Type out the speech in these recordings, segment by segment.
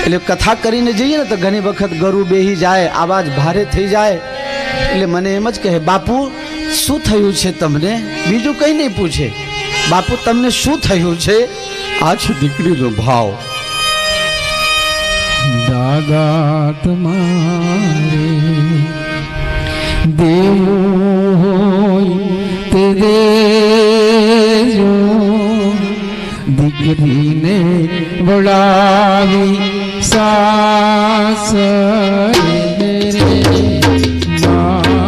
એટલે કથા કરીને જઈએ ને તો ઘણી વખત ગરુ બેહી જાય, આવાજ ભારે થઈ જાય, એટલે મને એમ જ કહે, બાપુ શું થયું છે તમને? બીજું કંઈ નહીં પૂછે, બાપુ તમને શું થયું છે? આ છે દીકરીનો ભાવ. દાગા તમારે દેવું હોય તે દેજો, દીકરીને વળાવી સાસરે રે મારા,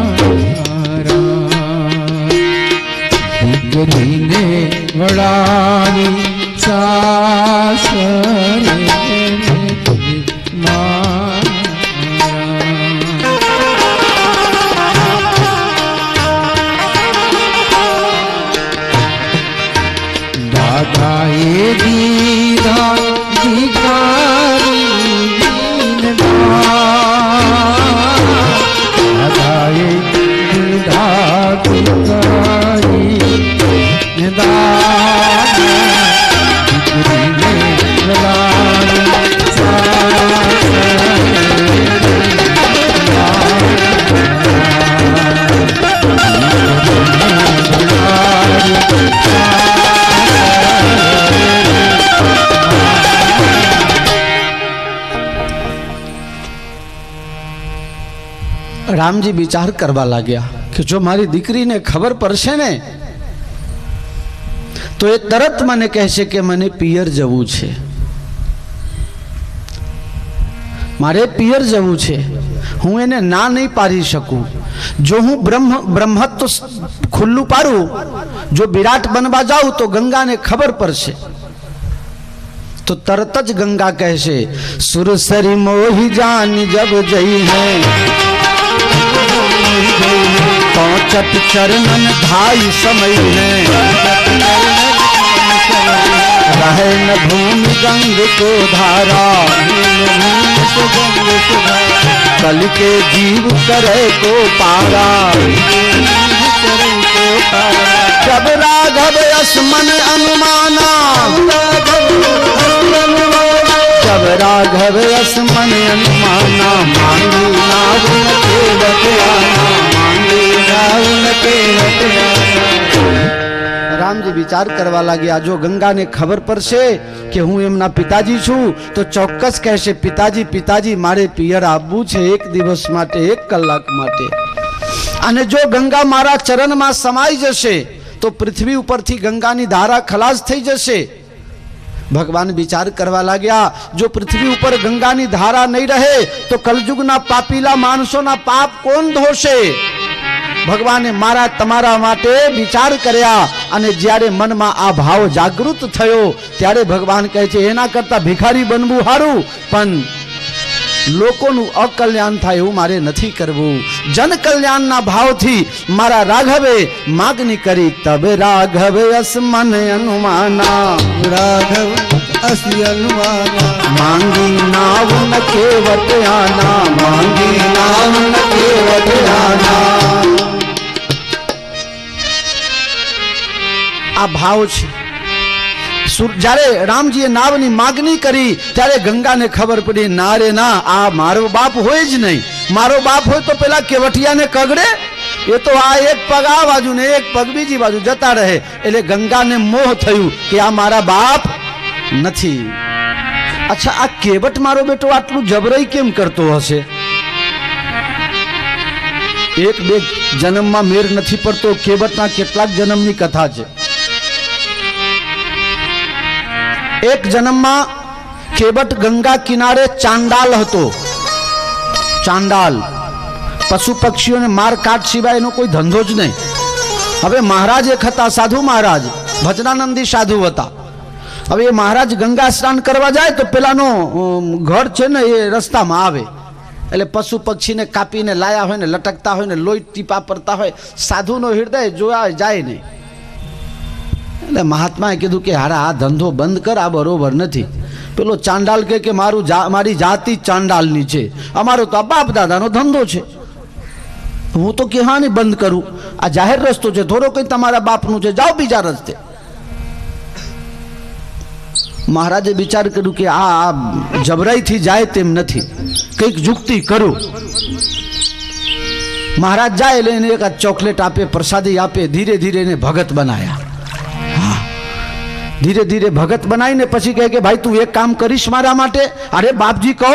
દીકરીને વળાવી સાસરે દાદાએ દીધા દીકરી, દાદાએ દીધા દીકરી, દીકરીને રામજી વિચાર કરવા લાગ્યા કે જો મારી દીકરીને ખબર પડશે ને તો એ તરત મને કહેશે કે મને પિયર જવું છે, મારે પિયર જવું છે. હું એને ના નહીં પાડી શકું. જો હું બ્રહ્મત્વ ખુલ્લું પાડું, જો વિરાટ બનવા જાઉં તો ગંગાને ખબર પડશે. તો તરત જ ગંગા કહેશે, સુરસરી મોહી જાન જબ જઈ હૈ, पहुंचत चरणन धाई समय है, रहे न भूमि गंग को धारा, कल के जीव करे को पारा, जब राघव असमन अनुमाना, जब राघव असमन अनुमाना, मांगी नाव के बतयाना, રામજી વિચાર કરવા લાગ્યા, જો ગંગાને ખબર પડશે કે હું એમના પિતાજી છું તો ચોક્કસ કહેશે, પિતાજી પિતાજી મારે પિયર આવવું છે, એક દિવસ માટે, એક કલાક માટે. અને જો ગંગા મારા ચરણમાં સમાઈ જશે તો પૃથ્વી ઉપરથી ગંગાની ધારા ખલાસ થઈ જશે. ભગવાન વિચાર કરવા લાગ્યા, જો પૃથ્વી ઉપર ગંગાની ધારા નહીં રહે તો કલયુગના પાપીલા માણસોના પાપ કોણ ધોશે? ભગવાને મારા તમારા માટે વિચાર કર્યા, અને જ્યારે મનમાં આ ભાવ જાગૃત થયો ત્યારે ભગવાન કહે છે, એના કરતા ભિખારી બનવું સારું, પણ લોકોનું અકલ્યાણ થાય એવું મારે નથી કરવું. જન કલ્યાણના ભાવથી મારા રાઘવે માગણી કરી, તબે રાઘવે અસમન અનુમાના, રાઘવ અસી અનુમાના, માંગી નાવ ન કેવટ આના, માંગી નાવ ન કેવટ આના. આ ભાવ છે. જ્યારે રામજીએ નાવની માગણી કરી ત્યારે ગંગાને ખબર પડી, ના રે ના, આ મારો બાપ હોય જ નહીં. મારો બાપ હોય તો પેલા કેવટિયાને કગડે? એ તો આ એક પગ આ બાજુ ને એક પગ બીજી બાજુ જતા રહે. એટલે ગંગાને મોહ થયું કે આ મારા બાપ નથી. અચ્છા, આ કેવટ મારો બેટો આટલું જબરાઈ કેમ કરતો હશે? એક બે જન્મમાં મેર નથી પડતો. કેવટના કેટલાક જન્મની કથા છે. એક જન્મમાં કેવટ ગંગા કિનારે ચાંડાલ હતો. ચાંડાલ પશુ પક્ષીઓને માર કાટ સિવાય એનો કોઈ ધંધો જ નહીં. હવે મહારાજ એક હતા, સાધુ મહારાજ, ભજનાનંદી સાધુ હતા. હવે એ મહારાજ ગંગા સ્નાન કરવા જાય તો પેલાનો ઘર છે ને એ રસ્તામાં આવે, એટલે પશુ પક્ષીને કાપીને લાયા હોય ને લટકતા હોય ને લોહી ટીપા પડતા હોય, સાધુનો હૃદય જોયા જાય નહીં. એટલે મહાત્માએ કીધું કે હારા આ ધંધો બંધ કર, આ બરોબર નથી. પેલો ચાંડાલ કે મારી જાતિ ચાંડાલની છે, અમારો તો આ બાપ દાદાનો ધંધો છે, હું તો કહેવાની બંધ કરું. આ જાહેર રસ્તો છે, થોડો કઈ તમારા બાપનું છે, જાઓ બીજા રસ્તે. મહારાજે વિચાર કર્યું કે આ જબરાઈથી જાય તેમ નથી, કંઈક યુક્તિ કરું. મહારાજ જાય એટલે એને એક ચોકલેટ આપે, પ્રસાદી આપે, ધીરે ધીરે એને ભગત બનાયા. હા, ધીરે ધીરે ભગત બનાવીને પછી કહે કે ભાઈ તું એક કામ કરીશ મારા માટે? અરે બાપજી કહો,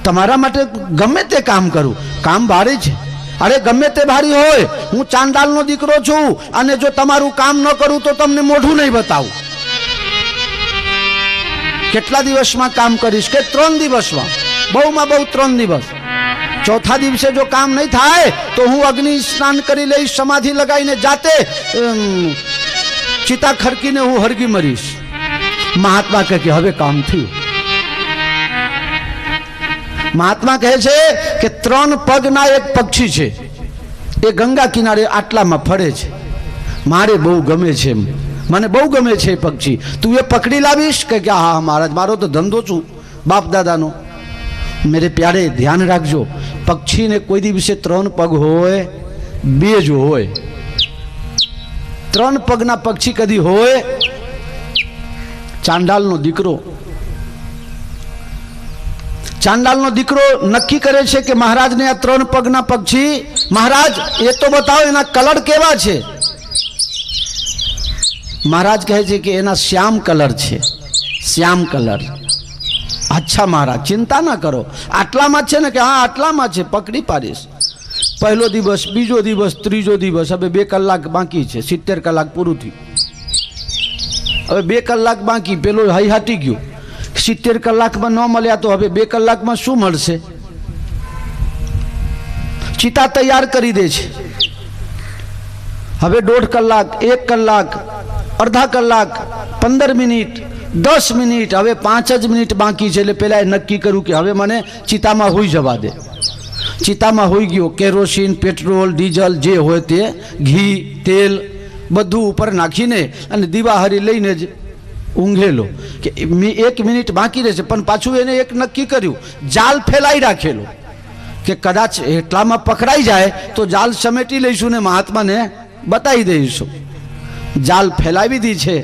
તમારા માટે ગમે તે કામ કરું. કામ ભારે છે? અરે ગમે તે ભારી હોય, હું ચાંડાલનો દીકરો છું અને જો તમારું કામ ન કરું તો તમને મોઢું નહીં બતાવું. કેટલા દિવસમાં કામ કરીશ? કે 3 દિવસમાં, બહુમાં બહુ 3 દિવસ. ચોથા દિવસે જો કામ નહીં થાય તો હું અગ્નિ સ્નાન કરી લઈશ, સમાધિ લગાવીને જાતે ચિતા ખરકીને હું હરગી મરીશ. મહાત્મા કહે કે હવે કામ થયું. મહાત્મા કહે છે કે 3 પગના એક પક્ષી છે, એ ગંગા કિનારે આટલામાં ફરે છે. મારે બહુ ગમે છે, મને બહુ ગમે છે એ પક્ષી. તું એ પકડી લાવીશ? કે હા મહારાજ, મારો તો ધંધો છું બાપ દાદાનો. મેરે પ્યારે ધ્યાન રાખજો, પક્ષીને કોઈ દિવસે 3 પગ હોય, 2 જ હોય. 3 પગના પક્ષી કદી હોય? ચાંડાલનો દીકરો. ચાંડાલનો દીકરો નક્કી કરે છે કે મહારાજને આ 3 પગના પક્ષી, મહારાજ એ તો બતાવો એના કલર કેવા છે. મહારાજ કહે છે કે એના શ્યામ કલર છે, શ્યામ કલર. અચ્છા મહારાજ, ચિંતા ના કરો, આટલામાં છે ને? કે હા આટલામાં છે, પકડી પાડીશ. પહેલો દિવસ, બીજો દિવસ, ત્રીજો દિવસ, હવે 2 કલાક બાકી છે, 70 કલાક પૂરું થયું. હવે 2 કલાક બાકી. પેલો હૈહાટી ગયો, 70 કલાકમાં ન મળ્યા તો હવે 2 કલાકમાં શું મળશે? ચિતા તૈયાર કરી દે છે. હવે 1.5 કલાક, 1 કલાક, અડધા કલાક, 15 મિનિટ, 10 મિનિટ, હવે 5 જ મિનિટ બાકી છે. એટલે પેલા એ નક્કી કર્યું કે હવે મને ચિતામાં હોઈ જવા દે. ચિતામાં હોઈ ગયો. કેરોસીન, પેટ્રોલ, ડીઝલ જે હોય તે, ઘી, તેલ બધું ઉપર નાખીને અને દીવાહરી લઈને જ ઊંઘેલો કે 1 મિનિટ બાકી રહેશે. પણ પાછું એને એક નક્કી કર્યું, જાલ ફેલાઈ રાખેલો કે કદાચ એટલામાં પકડાઈ જાય તો જાલ સમેટી લઈશું ને મહાત્માને બતાવી દઈશું. જાલ ફેલાવી દી છે.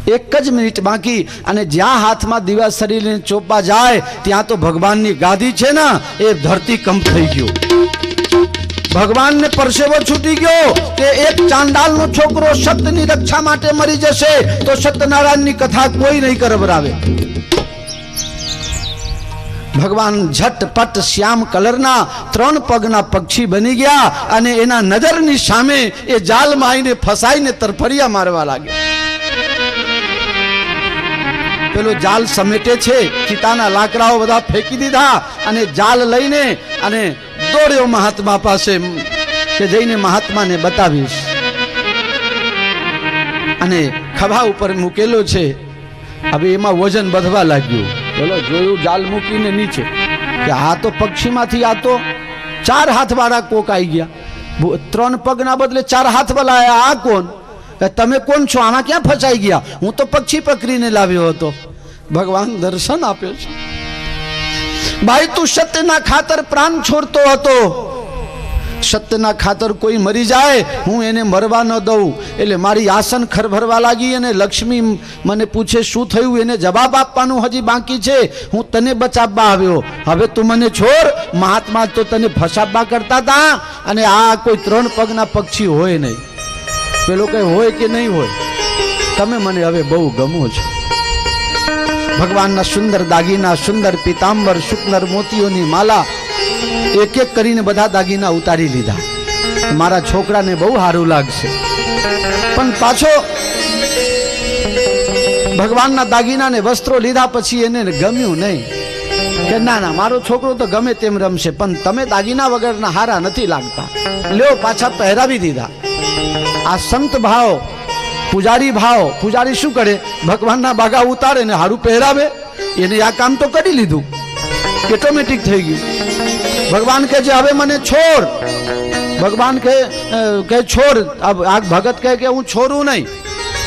1 જ મિનિટ બાકી અને જ્યાં હાથમાં દીવા શરીરને ચોપવા જાય ત્યાં તો ભગવાનની ગાદી છે ને એ ધરતી કંપ થઈ ગયો. ભગવાનને પરસેવો છૂટી ગયો કે એક ચાંડાલનો છોકરો સત્યની રક્ષા માટે મરી જશે તો સત્યનારાયણની કથા કોઈ નહીં કરવરાવે. ભગવાન ઝટપટ શ્યામ કલરના 3 પગના પક્ષી બની ગયા અને એના નજરની સામે એ જાલમાં આવીને ફસાઈને તરફડિયા મારવા લાગ્યા. પેલો જાલ સમેટે છે, ચિતાના લાકડાઓ બધા ફેંકી દીધા અને જાલ લઈને અને દોડ્યો મહાત્મા પાસે કે જઈને મહાત્માને બતાવીશ. અને ખભા ઉપર મૂકેલો છે. હવે એમાં વજન વધવા લાગ્યું. પેલો જોયું જાલ મૂકીને નીચે કે આ તો પક્ષીમાંથી આ તો 4 હાથવાળા કોક આવી ગયા. 3 પગના બદલે 4 હાથ વાળા. આ કોણ? તમે કોણ છો? આમાં ક્યાં ફસાઈ ગયા? હું તો પક્ષી પકડીને લાવ્યો હતો. ભગવાન દર્શન આપે છે. ભાઈ તું સત્યના ખાતર પ્રાણ છોડતો હતો. સત્યના ખાતર કોઈ મરી જાય હું એને મરવા ન દઉં. એટલે મારી આસન ખરભરવા લાગી અને લક્ષ્મી મને પૂછે શું થયું, એને જવાબ આપવાનું હજી બાકી છે. હું તને બચાવવા આવ્યો, હવે તું મને છોડ. મહાત્મા તો તને ફસાવવા કરતા હતા અને આ કોઈ 3 પગના પક્ષી હોય નહીં. પેલો કઈ હોય કે નહીં હોય, તમે મને હવે બહુ ગમો છો. ભગવાનના સુંદર દાગીના, સુંદર પીતાંબર, શુક્લર મોતીઓની માલા એક એક કરીને બધા દાગીના ઉતારી લીધા. મારા છોકરાને બહુ સારું લાગશે. પણ પાછો ભગવાનના દાગીનાને વસ્ત્રો લીધા પછી એને ગમ્યું નહીં કે ના ના મારો છોકરો તો ગમે તેમ રમશે પણ તમે દાગીના વગરના હારા નથી લાગતા, લ્યો પાછા પહેરાવી દીધા. આ સંત ભાવ, પૂજારી ભાવ. પૂજારી શું કરે? ભગવાનના બાગા ઉતારે ને હારું પહેરાવે. એને આ કામ તો કરી લીધું, ઓટોમેટિક થઈ ગયું. ભગવાન કહે છે હવે મને છોડ. ભગવાન કહે છોડ. આ ભગત કહે કે હું છોડું નહીં,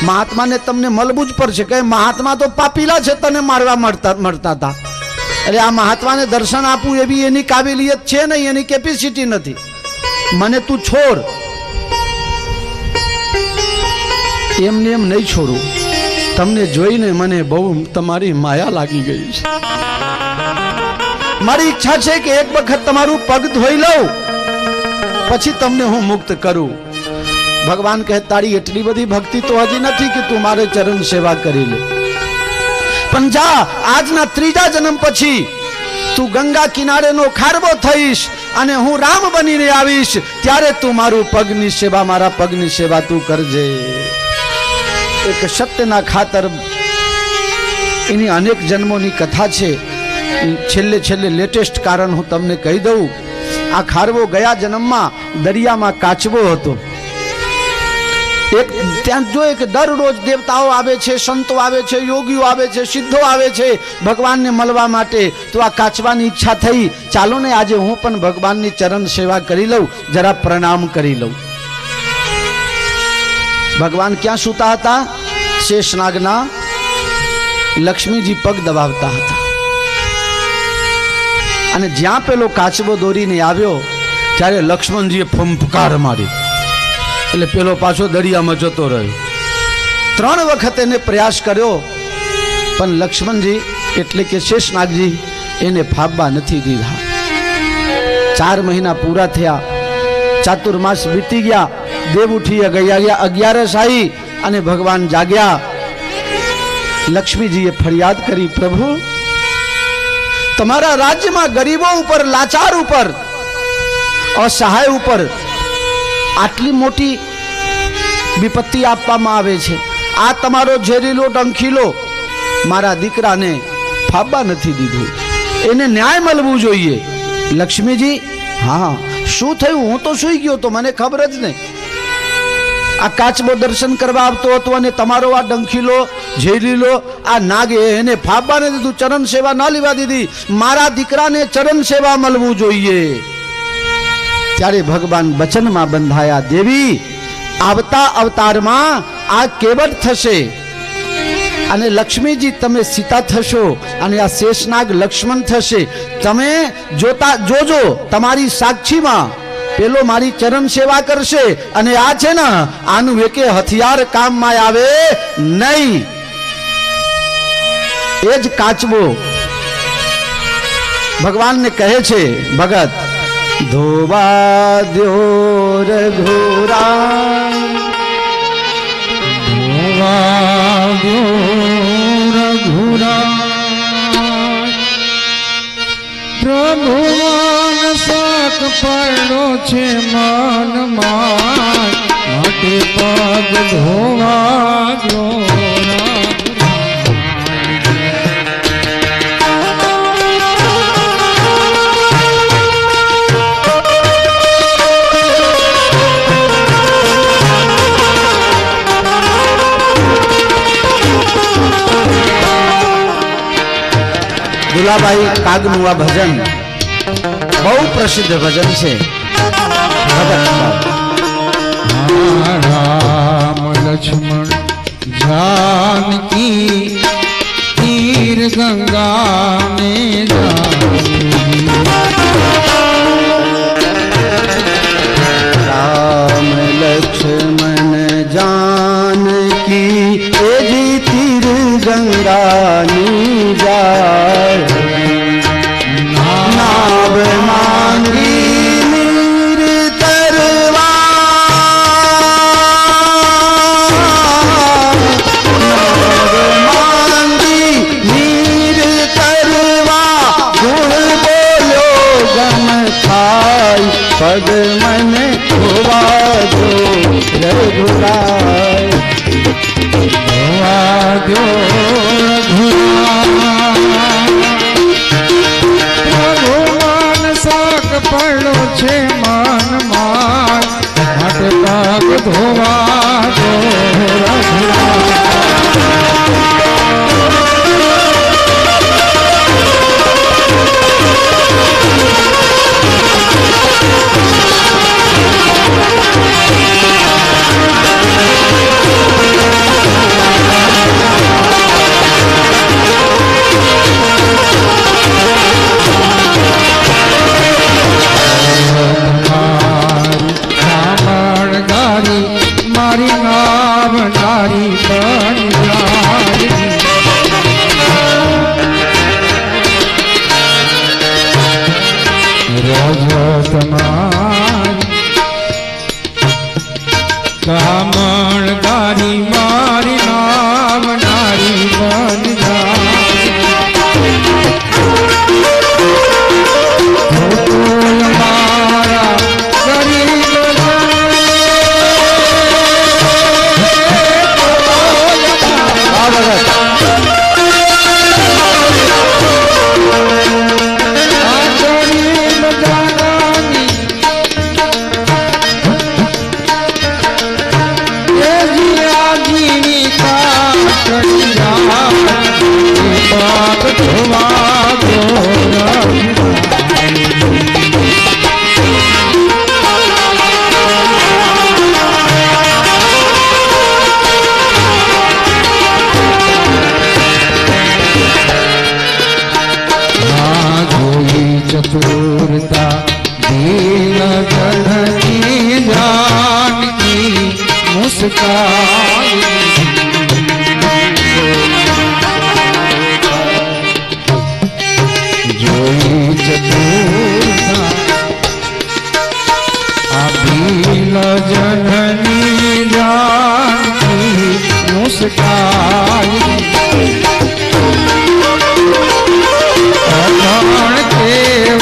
મહાત્માને તમને મળવું જ પડશે. કે મહાત્મા તો પાપીલા છે, તને મારવા મળતા હતા. એટલે આ મહાત્માને દર્શન આપવું એવી એની કાબિલિયત છે નહીં, એની કેપેસિટી નથી. મને તું છોડ. એમને એમ નહીં છોડું. તમને જોઈને મને બહુ તમારી માયા લાગી ગઈ છે. મારી ઈચ્છા છે કે એક વખત તમારું પગ ધોઈ લઉં, પછી તમને હું મુક્ત કરું. ભગવાન કહે તારી એટલી બધી ભક્તિ તો હજી નથી કે તું મારે ચરણ સેવા કરી લે, પણ જા આજના ત્રીજા જન્મ પછી તું ગંગા કિનારેનો ખારવો થઈશ અને હું રામ બનીને આવીશ, ત્યારે તું મારું પગની સેવા, મારા પગની સેવા તું કરજે. એક સત્યના ખાતર એની અનેક જન્મોની કથા છે. છેલ્લે છેલ્લે લેટેસ્ટ કારણ હું તમને કહી દઉં. આ ખારવો ગયા જન્મમાં દરિયામાં કાચબો હતો. એક ત્યાં જોઈએ કે દરરોજ દેવતાઓ આવે છે, સંતો આવે છે, યોગીઓ આવે છે, સિદ્ધો આવે છે ભગવાનને મળવા માટે. તો આ કાચવાની ઈચ્છા થઈ, ચાલો ને આજે હું પણ ભગવાનની ચરણ સેવા કરી લઉં, જરા પ્રણામ કરી લઉં. ભગવાન ક્યાં સૂતા હતા? શેષનાગના લક્ષ્મીજી પગ દબાવતા હતા. અને જ્યાં પેલો કાચબો દોરીને આવ્યો ત્યારે લક્ષ્મણજીએ ફંફકાર મારી, એટલે પેલો પાછો દરિયામાં જતો રહ્યો. 3 વખત એને પ્રયાસ કર્યો, પણ લક્ષ્મણજી એટલે કે શેષનાગજી એને ફાબવા નથી દીધા. 4 મહિના પૂરા થયા, ચાતુર્માસ વીતી ગયા, દેવ ઉઠી ગયા, 11 આવી અને ભગવાન જાગ્યા. લક્ષ્મીજીએ ફરિયાદ કરી, પ્રભુ તમારા રાજ્યમાં ગરીબો ઉપર, લાચાર ઉપર, અસહાય ઉપર આટલી મોટી વિપત્તિ આપવામાં આવે છે. આ તમારો ઝેરીલો ડંખીલો મારા દીકરાને ફાબવા નથી દીધું, એને ન્યાય મળવું જોઈએ. લક્ષ્મીજી હા શું થયું? હું તો સૂઈ ગયો તો, મને ખબર જ નહીં. આ કાચબો દર્શન કરવા આવતો હતો અને તમારો આ ડંખીલો ઝેરીલો આ નાગે એને ફાબવા નથી દીધું, ચરણ સેવા ન લેવા દીધી. મારા દીકરાને ચરણ સેવા મળવું જોઈએ. ત્યારે ભગવાન વચનમાં બંધાયા, દેવી આવતા અવતારમાં આ કેવટ થશે અને લક્ષ્મીજી તમે સીતા થશો અને આ શેષનાગ લક્ષ્મણ થશે. તમે જોજો તમારી સાક્ષીમાં પેલો મારી ચરણ સેવા કરશે અને આ છે ને આનું એકે હથિયાર કામમાં આવે નહીં. એ જ કાચબો ભગવાનને કહે છે, ભગત ધોવા દ્યો રઘુરામ, ધોવા દ્યો રઘુરામ. પ્રભુવાન શાક પડ્યો છે મનમાં, માટે પગ ધોવા દ્યો દુલાભાઈ કાગનું આ ભજન બહુ પ્રસિદ્ધ ભજન છે. રામ લક્ષ્મણ जानकी तीर गंगा में राम लक्ष्मण जानकी एजी तीर गंगा नी जाए नाव मांगी नीर तरवा नाव मांगी नीर तरवा गुण बोलो गम खाई पद मन धोवा दो रघुराय धोवा दो रघुराय मुस्काई जोई चतुरता अभील जननी जानकी मुस्काई अगण देव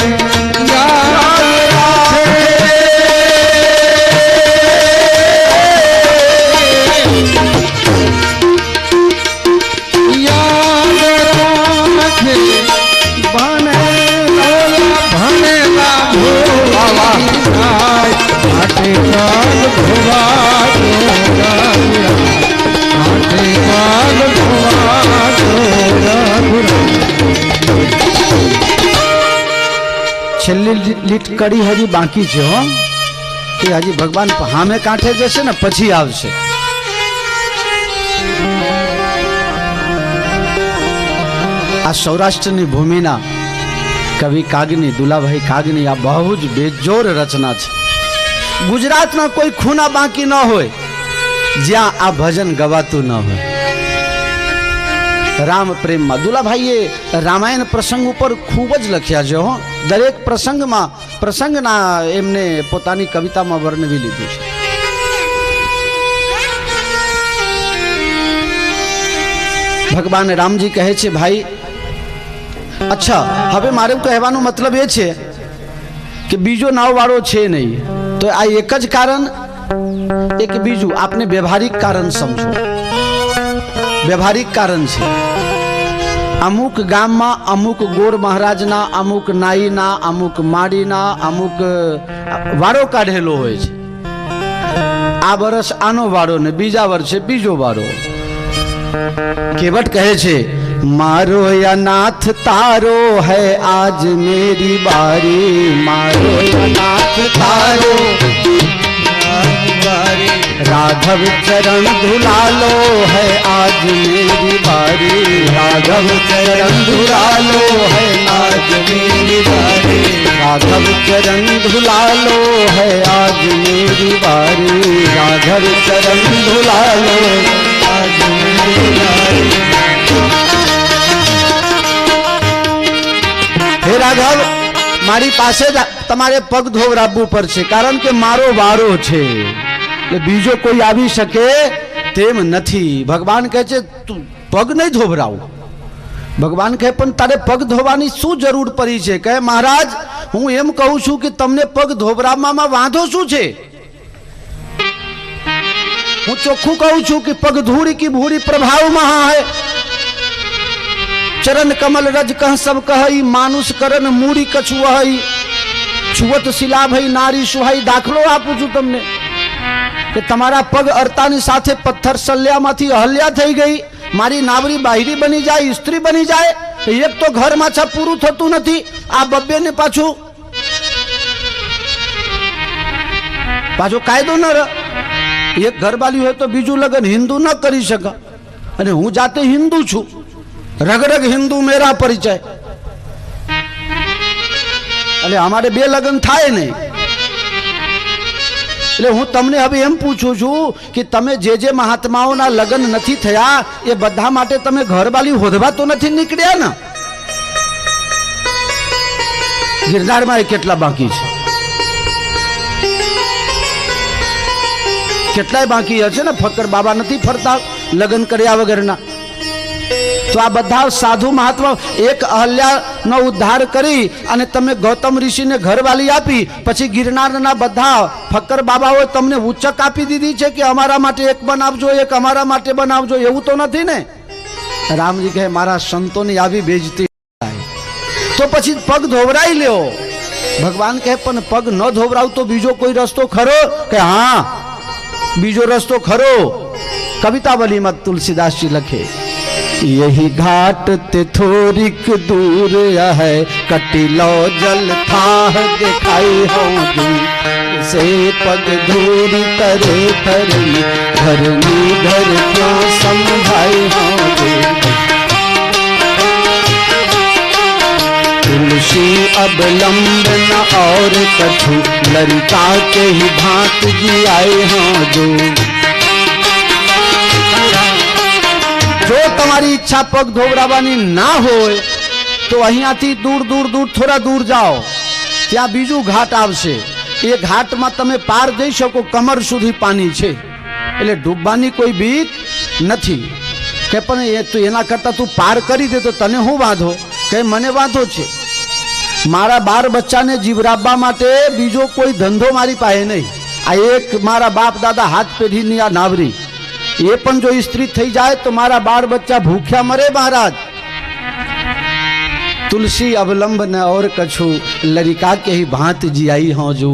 છેલ્લી લીટ કડી હજી બાકી છે હો કે હજી ભગવાન હામે કાંઠે જશે ને પછી આવશે. આ સૌરાષ્ટ્રની ભૂમિના કવિ કાગની દુલાભાઈ કાગની આ બહુ જ બેજોર રચના છે. ગુજરાતના કોઈ ખૂણા બાકી ન હોય જ્યાં આ ભજન ગવાતું ન હોય. રામ પ્રેમમાં દુલાભાઈએ રામાયણ પ્રસંગ ઉપર ખૂબ જ લખ્યા છે હો. દરેક પ્રસંગમાં પ્રસંગના એમને પોતાની કવિતામાં વર્ણવી લીધું છે. ભગવાન રામજી કહે છે ભાઈ અચ્છા હવે મારે કહેવાનો મતલબ એ છે કે બીજો નાવવાળો છે નહીં તો આ એક જ કારણ એક બીજું આપને વ્યવહારિક કારણ સમજો. વ્યવહારિક કારણ છે અમુક ગામમાં અમુક ગોર મહારાજના અમુક નાઈના અમુક માડીના અમુક વારો કાઢેલો હોય છે. આ વર્ષ આનો વારો ને બીજા વર્ષે બીજો વારો. કેવટ કહે છે મારો અનાથ તારો હૈ આજ મેરી બારી. મારો અનાથ તારો राघव चरण धुलालो है आज मेरी बारी. राघव चरण धुलालो है आज मेरी बारी. राघव चरण धुलालो है आज मेरी बारी. राघव चरण धुलालो आज मेरी बारी. हे राघव મારી પાસે તમારે પગ ધોવરાવવું પડશે કારણ કે મારો વારો છે એટલે બીજો કોઈ આવી શકે તેમ નથી. ભગવાન કહે છે તું પગ નહીં ધોવરાવ. ભગવાન કહે પણ તારે પગ ધોવાની શું જરૂર પડી છે? કહે મહારાજ હું એમ કહું છું કે તમને પગ ધોવરાવવામાં વાંધો શું છે? હું ચોખ્ખું કહું છું કે પગ ધૂળી की भूरी प्रभाव महा है. चरण कमल रज कह सब कहई मानुष करण मूड़ी कछु हई. छुवत शिला भई नारी सुहाई. દાખલો આપું છું તમને કે તમારા પગ અડતાની સાથે પથ્થર સલ્યામાંથી અહલ્યા થઈ ગઈ. મારી નાવરી બાયરી બની જાય સ્ત્રી બની જાય. એક તો ઘરમાં છ પૂરું થતું નથી આ બબ્બે ને પાછું કાયદો ન રહે. એક ઘરવાળી હોય તો બીજું લગ્ન હિન્દુ ન કરી શકે અને હું જાતે હિન્દુ છું. रग रग हिंदू मेरा परिचय એટલે અમારે બે લગ્ન થાય નહીં. એટલે હું તમને હવે એમ પૂછું છું કે તમે જે મહાત્માઓના લગ્ન નથી થયા એ બધા માટે તમે ઘરવાળી હોદવા તો નથી નીકળ્યા ને? ગિરનારમાં કેટલા બાકી છે? કેટલાય બાકી હશે ને. ફક્કર બાબા નથી ફરતા લગ્ન કર્યા વગરના. તો આ બધા સાધુ મહાત્મા એક અહલ્યાનો ઉદ્ધાર કરી અને તમે ગૌતમ ઋષિને ઘરવાળી આપી પછી ગિરનારના બધા ફક્કર બાબાઓએ તમને ઉચ્ચક આપી દીધી છે કે અમારા માટે એક બનાવજો એક અમારા માટે બનાવજો. એવું તો નથી ને. રામજી કહે મારા સંતોની આવી બેજતી તો પછી પગ ધોવરાઈ લ્યો. ભગવાન કહે પણ પગ ન ધોવરાવ તો બીજો કોઈ રસ્તો ખરો? કે હા બીજો રસ્તો ખરો. કવિતાવલીમાં તુલસીદાસજી લખે यही घाट ते थोड़िक दूर है कटिलो जल था दिखाई होगी से पग धूरी करे धरनी धरनी धर क्यों समझाई होगी तुलसी अब लंब न और कछु ललिता के ही भांत जी आए हों जो તમારી ઈચ્છા પગ ધોવરાવવાની ના હોય તો અહીંયાથી દૂર દૂર દૂર થોડા દૂર જાઓ, ત્યાં બીજું ઘાટ આવશે. એ ઘાટમાં તમે પાર જઈ શકો, કમર સુધી પાણી છે, એટલે ડૂબવાની કોઈ બીક નથી. કે પણ એ તો એના કરતાં તું પાર કરી દે તો તને શું વાંધો? કે મને વાંધો છે. મારા 12 બચ્ચાને જીવરાવવા માટે બીજો કોઈ ધંધો મારી પાસે નહીં. આ એક મારા બાપ દાદા હાથ પેઢીની આ નાવરી, એ પણ જો સ્ત્રી થઈ જાય તો મારા 12 બચ્ચા ભૂખ્યા મરે મહારાજ. તુલસી અવલંબ ન ઓર કછું, લરિકા કે ભાંત જીઆઈ હોજુ.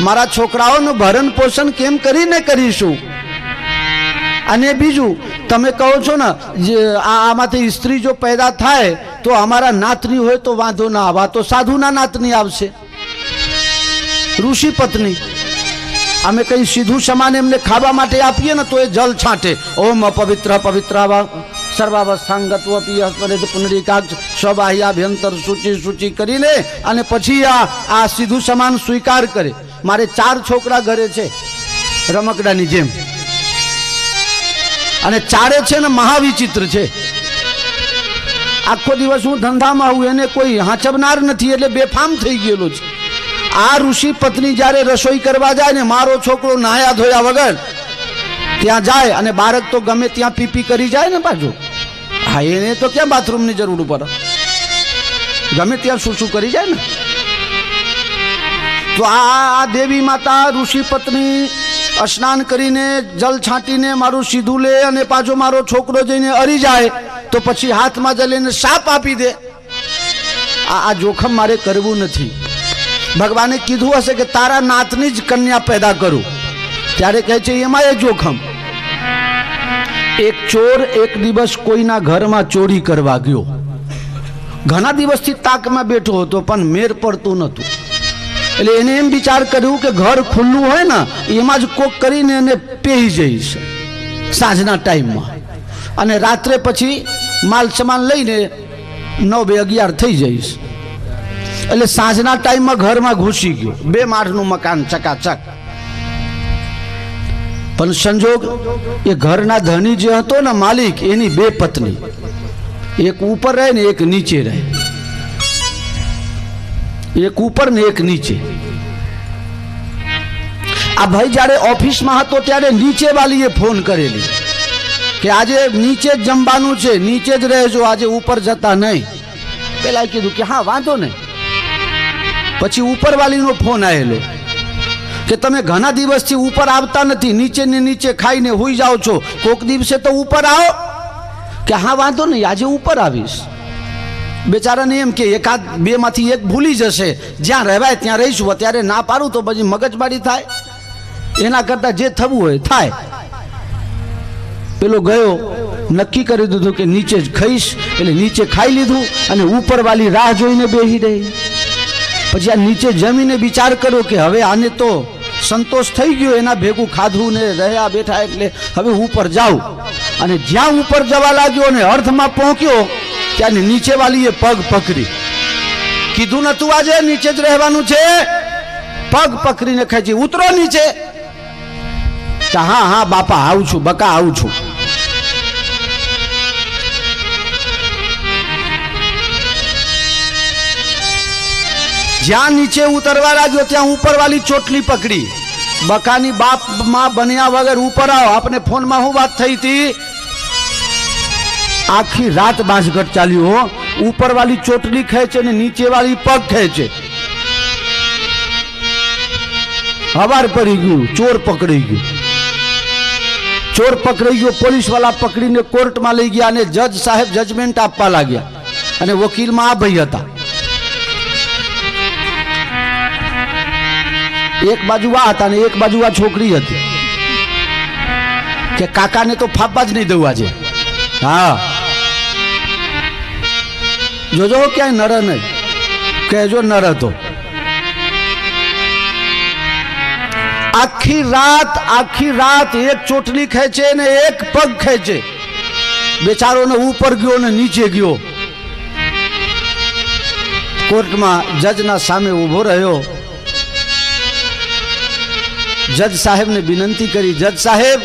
મારા છોકરાઓનું ભરણ પોષણ કેમ કરીને કરીશું? અને બીજું તમે કહો છો ને આમાંથી સ્ત્રી જો પેદા થાય તો અમારા નાતની હોય તો વાંધો ના આવે, તો સાધુના નાતની આવશે, ઋષિ પત્ની. અમે કઈ સીધું સમાન એમને ખાવા માટે આપીએ ને તો એ જલ છાંટે, ઓમ અપવિત્ર પવિત્ર સર્વાવસ્થાંગત્વપી પુનરીકાક્ષ સ્વબાહ્યાભ્યંતર સૂચિ સૂચિ કરીને અને પછી આ સીધું સમાન સ્વીકાર કરે. મારે 4 છોકરા ઘરે છે રમકડાની જેમ, અને 4 છે ને મહાવિચિત્ર છે. આખો દિવસ હું ધંધામાં હું, એને કોઈ હાંચવનાર નથી, એટલે બેફામ થઈ ગયેલો છે. આ ઋષિ પત્ની જ્યારે રસોઈ કરવા જાય ને, મારો છોકરો નાયા ધોયા વગર ત્યાં જાય અને બાળક તો ગમે ત્યાં પીપી કરી જાય ને પાછું. હા, એને તો ક્યાં બાથરૂમની જરૂર પડે, ગમે ત્યાં શું કરી જાય ને. તો આ દેવી માતા ઋષિ પત્ની સ્નાન કરીને જલ છાંટીને મારું સીધું લે અને પાછો મારો છોકરો જઈને અરી જાય તો પછી હાથમાં જ લઈને સાપ આપી દે. આ જોખમ મારે કરવું નથી. ભગવાને કીધું હશે કે તારા નાતની જ કન્યા પેદા કરું, ત્યારે કહે છે એમાં એ જોખમ. એક ચોર એક દિવસ કોઈના ઘરમાં ચોરી કરવા ગયો. ઘણા દિવસથી તાકમાં બેઠો હતો પણ મેર પડતું નહોતું, એટલે એને એમ વિચાર કર્યું કે ઘર ખુલ્લું હોય ને એમાં જ કોક કરીને એને પેહી જઈશ સાંજના ટાઈમમાં, અને રાત્રે પછી માલ સામાન લઈને 9-11 થઈ જઈશ. એટલે સાંજના ટાઈમમાં ઘરમાં ઘૂસી ગયો. 2 માળનું મકાન ચકાચક. પણ સંજોગ એ ઘરના ધણી જે હતો ને માલિક, એની 2 પત્ની, એક ઉપર રહે ને એક નીચે રહે, એક ઉપર ને એક નીચે. આ ભાઈ જ્યારે ઓફિસમાં હતો ત્યારે નીચે વાલીએ ફોન કરેલી કે આજે નીચે જ જમવાનું છે, નીચે જ રહેજો, આજે ઉપર જતા નહીં. પેલા કીધું કે હા વાંધો નહીં. પછી ઉપરવાલીનો ફોન આવેલો કે તમે ઘણા દિવસથી ઉપર આવતા નથી, નીચે ને નીચે ખાઈને હોઈ જાઓ છો, કોક દિવસે તો ઉપર આવો. કે હા વાંધો નહીં, આજે ઉપર આવીશ. બેચારાને એમ કે એકાદ 2 માંથી એક ભૂલી જશે, જ્યાં રહેવાય ત્યાં રહીશું, અત્યારે ના પાડું તો પછી મગજમારી થાય, એના કરતાં જે થવું હોય થાય. પેલો ગયો, નક્કી કરી દીધું કે નીચે જ ખાઈશ, એટલે નીચે ખાઈ લીધું અને ઉપરવાળી રાહ જોઈને બેસી રહી. પછી આ નીચે જમીને વિચાર કર્યો કે હવે આને તો સંતોષ થઈ ગયો, એના ભેગું ખાધું ને રહ્યા બેઠા, એટલે હવે ઉપર જાઉં. અને જ્યાં ઉપર જવા લાગ્યો ને અર્ધમાં પહોંચ્યો ત્યાં નીચે વાલીએ પગ પકડી. કીધું નતું આજે નીચે જ રહેવાનું છે? પગ પકડીને ખેંચી, ઉતરો નીચે. હા હા બાપા આવું છું, બકા આવું છું. જ્યાં નીચે ઉતરવા લાગ્યો ત્યાં ઉપરવાળી ચોટલી પકડી. બકાની બાપ માં બન્યા વગર ઉપર આવો. આપણે ફોનમાં શું વાત થઈ હતી? આખી રાત બાંસગઢ ચાલ્યો. ઉપરવાળી ચોટલી ખેંચે ને નીચેવાળી પગ ખેંચે. હવાર પડી ગયું, ચોર પકડી ગયો. ચોર પકડી ગયો, પોલીસ વાળા પકડીને કોર્ટમાં લઈ ગયા અને જજ સાહેબ જજમેન્ટ આપવા લાગ્યા. અને વકીલમાં આ ભાઈ હતા. એક બાજુ આ હતા ને એક બાજુ આ છોકરી હતી કે કાકાને તો ફાપા જ નહીં દઉં આજે. હા જોજો ક્યાંય નર નહીં, કહેજો નર હતો. આખી રાત એક ચોટલી ખેંચે ને એક પગ ખેંચે. બેચારોને ઉપર ગયો ને નીચે ગયો. કોર્ટમાં જજના સામે ઉભો રહ્યો. જજ સાહેબને વિનંતી કરી, જજ સાહેબ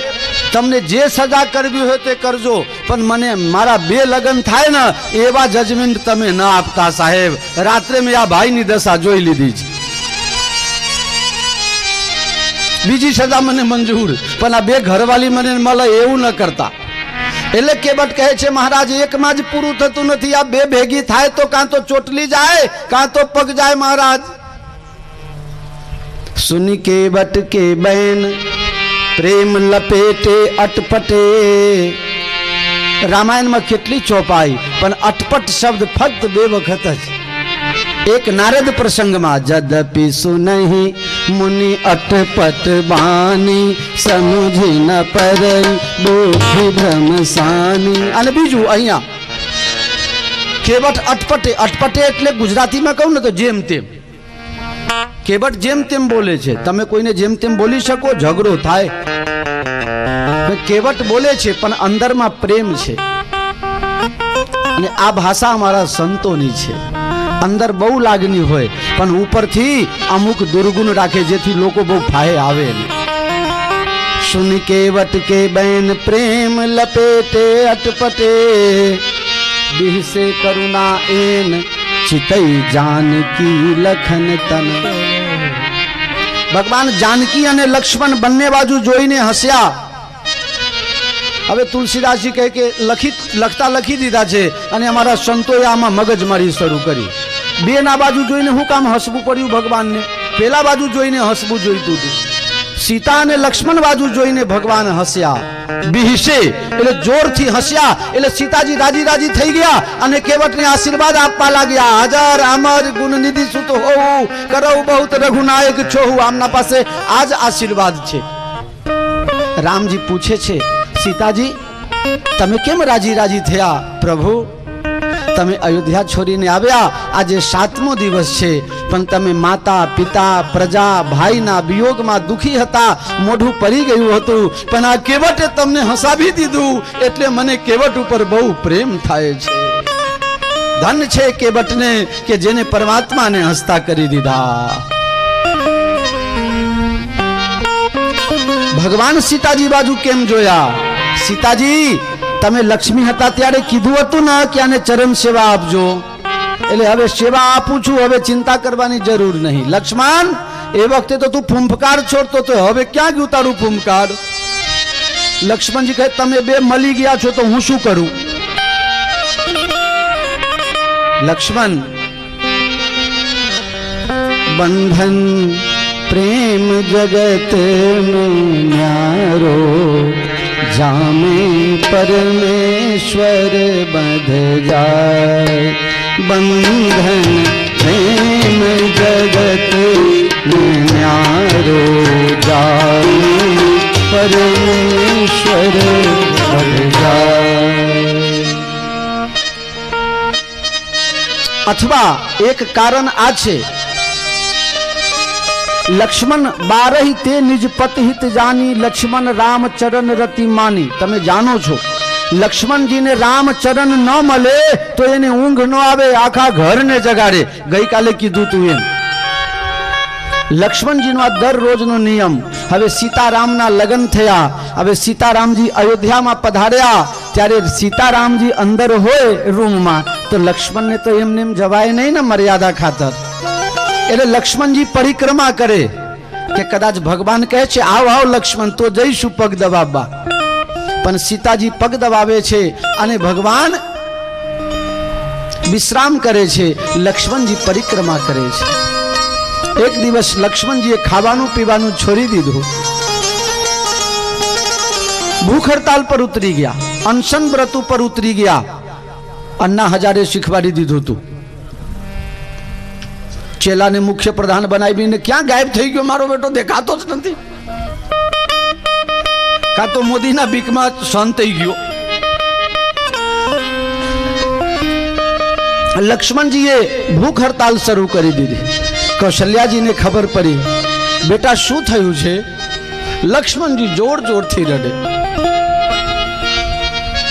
તમને જે સજા કરવી હોય તે કરજો, પણ મને મારા બે લગ્ન થાય ને એવા જજમેન્ટ તમે ન આપતા સાહેબ. રાત્રે મેં આ ભાઈની દશા જોઈ લીધી છે. બીજી સજા મને મંજૂર, પણ આ બે ઘરવાળી મને મળે એવું ન કરતા. એટલે કેવટ કહે છે મહારાજ એકમાં જ પૂરું થતું નથી, આ બે ભેગી થાય તો કાં તો ચોટલી જાય કાં તો પગ જાય મહારાજ. સુની કેવટ કે બેન પ્રેમ લપેટે અટપટે. રામાયણમાં કેટલી ચોપાઈ, પણ અટપટ શબ્દ ફક્ત બે વખત જ. એક નારદ પ્રસંગમાં જદપી સુનહી મુનિ અટપટ બાની સમજી ન પરઈ બુદ્ધિ ભ્રમ સાની. અને બીજું અહીંયા કેવટ અટપટે. અટપટે એટલે ગુજરાતીમાં કહું ને તો જેમ તેમ. કેવટ જેમ તેમ બોલે છે. તમે કોઈને જેમ તેમ બોલી શકો, ઝઘડો થાય. કેવટ બોલે છે પણ અંદરમાં પ્રેમ છે. અને આ ભાષા અમારા સંતોની છે. અંદર બહુ લાગણી હોય પણ ઉપરથી અમુક દુર્ગુણ રાખે, જેથી લોકો બહુ ફાહે આવે. સુન કેવટ કે બેન પ્રેમ લપેટે અટપટે બિહસે કરુણા એન ચિતઈ જાનકી લખન તન. ભગવાન જાનકી અને લક્ષ્મણ બંને બાજુ જોઈને હસ્યા. હવે તુલસીદાસજી કહે કે લખી દીધા છે અને અમારા સંતોએ આમાં મગજમારી શરૂ કરી. બે ના બાજુ જોઈને હું કામ હસવું પડ્યું ભગવાનને? પેલા બાજુ જોઈને હસવું જોઈતું હતું. સીતા અને લક્ષ્મણ બાજુ જોઈને ભગવાન હસ્યા. બિહસે એટલે જોરથી હસ્યા. એટલે સીતાજી રાજી રાજી થઈ ગયા અને કેવટને આશીર્વાદ આપવા લાગ્યા. હાજર અમર ગુણ નિધિ સુત હોઉં કરઉ બહુત રઘુનાયક છોહું. આમના પાસે આ જ આશીર્વાદ છે. રામજી પૂછે છે સીતાજી તમે કેમ રાજી રાજી થયા? પ્રભુ તમે અયોધ્યા છોડીને આવ્યા, આજે 7મો દિવસ છે, પણ તમે માતા પિતા પ્રજા ભાઈના વિયોગમાં દુખી હતા, મોઢું પડી ગયું હતું, પણ આ કેવટે તમને હસાવી દીધું, એટલે મને કેવટ ઉપર બહુ પ્રેમ થાય છે. ધન છે કેવટને કે જેને પરમાત્માને હસતા કરી દીધા. ભગવાન સીતાજી બાજુ કેમ જોયા? સીતાજી તમે લક્ષ્મી હતા ત્યારે કીધું હતું ને કે આને ચરણ સેવા આપજો, એટલે હવે સેવા આપું છું, હવે ચિંતા કરવાની જરૂર નહીં. લક્ષ્મણ એ વખતે તો તું ફૂંફકાર છોડતો તો, હવે ક્યાં ગયું તારું ફૂંફકાર? લક્ષ્મણજી કહે તમે બે મળી ગયા છો તો હું શું કરું? લક્ષ્મણ બંધન प्रेम जगत में न्यारो जामे परमेश्वर बध जाए. बंधन प्रेम जगत में न्यारो जामे परमेश्वर बध जाए. अथवा एक कारण आ छे लक्ष्मण 12 ते निज पत हित जानी लक्ष्मण राम चरण रति मानी. તમે જાણો છો લક્ષ્મણજીને રામ ચરણ ન મળે તો એને ઊંઘ ન આવે, આખા ઘરને જગાડે. ગઈકાલે કીધું તું એમ. લક્ષ્મણજીનો આ દરરોજનો નિયમ. હવે સીતારામના લગ્ન થયા. હવે સીતારામજી અયોધ્યામાં પધાર્યા ત્યારે સીતારામજી અંદર હોય રૂમમાં તો લક્ષ્મણને તો એમને એમ જવાય નહીં ને મર્યાદા ખાતર. એટલે લક્ષ્મણજી પરિક્રમા કરે કે કદાચ ભગવાન કહે છે આવ આવ લક્ષ્મણ તો જઈશું પગ દબાવવા, પણ સીતાજી પગ દબાવે છે અને ભગવાન વિશ્રામ કરે છે, લક્ષ્મણજી પરિક્રમા કરે છે. એક દિવસ લક્ષ્મણજીએ ખાવાનું પીવાનું છોડી દીધું, ભૂખ હડતાલ પર ઉતરી ગયા, અનશન વ્રત ઉપર ઉતરી ગયા. અન્ના હજારે શીખવાડી દીધું હતું. ચેલાને મુખ્ય પ્રધાન બનાવીને ક્યાં ગાયબ થઈ ગયો મારો બેટો? દેખાતો જ નથી. કાં તો મોદીના બીકમાં શાંત થઈ ગયો. લક્ષ્મણજીએ ભૂખ હડતાલ શરૂ કરી દીધી. કૌશલ્યાજીને ખબર પડી, બેટા શું થયું છે? લક્ષ્મણજી જોર જોરથી રડે,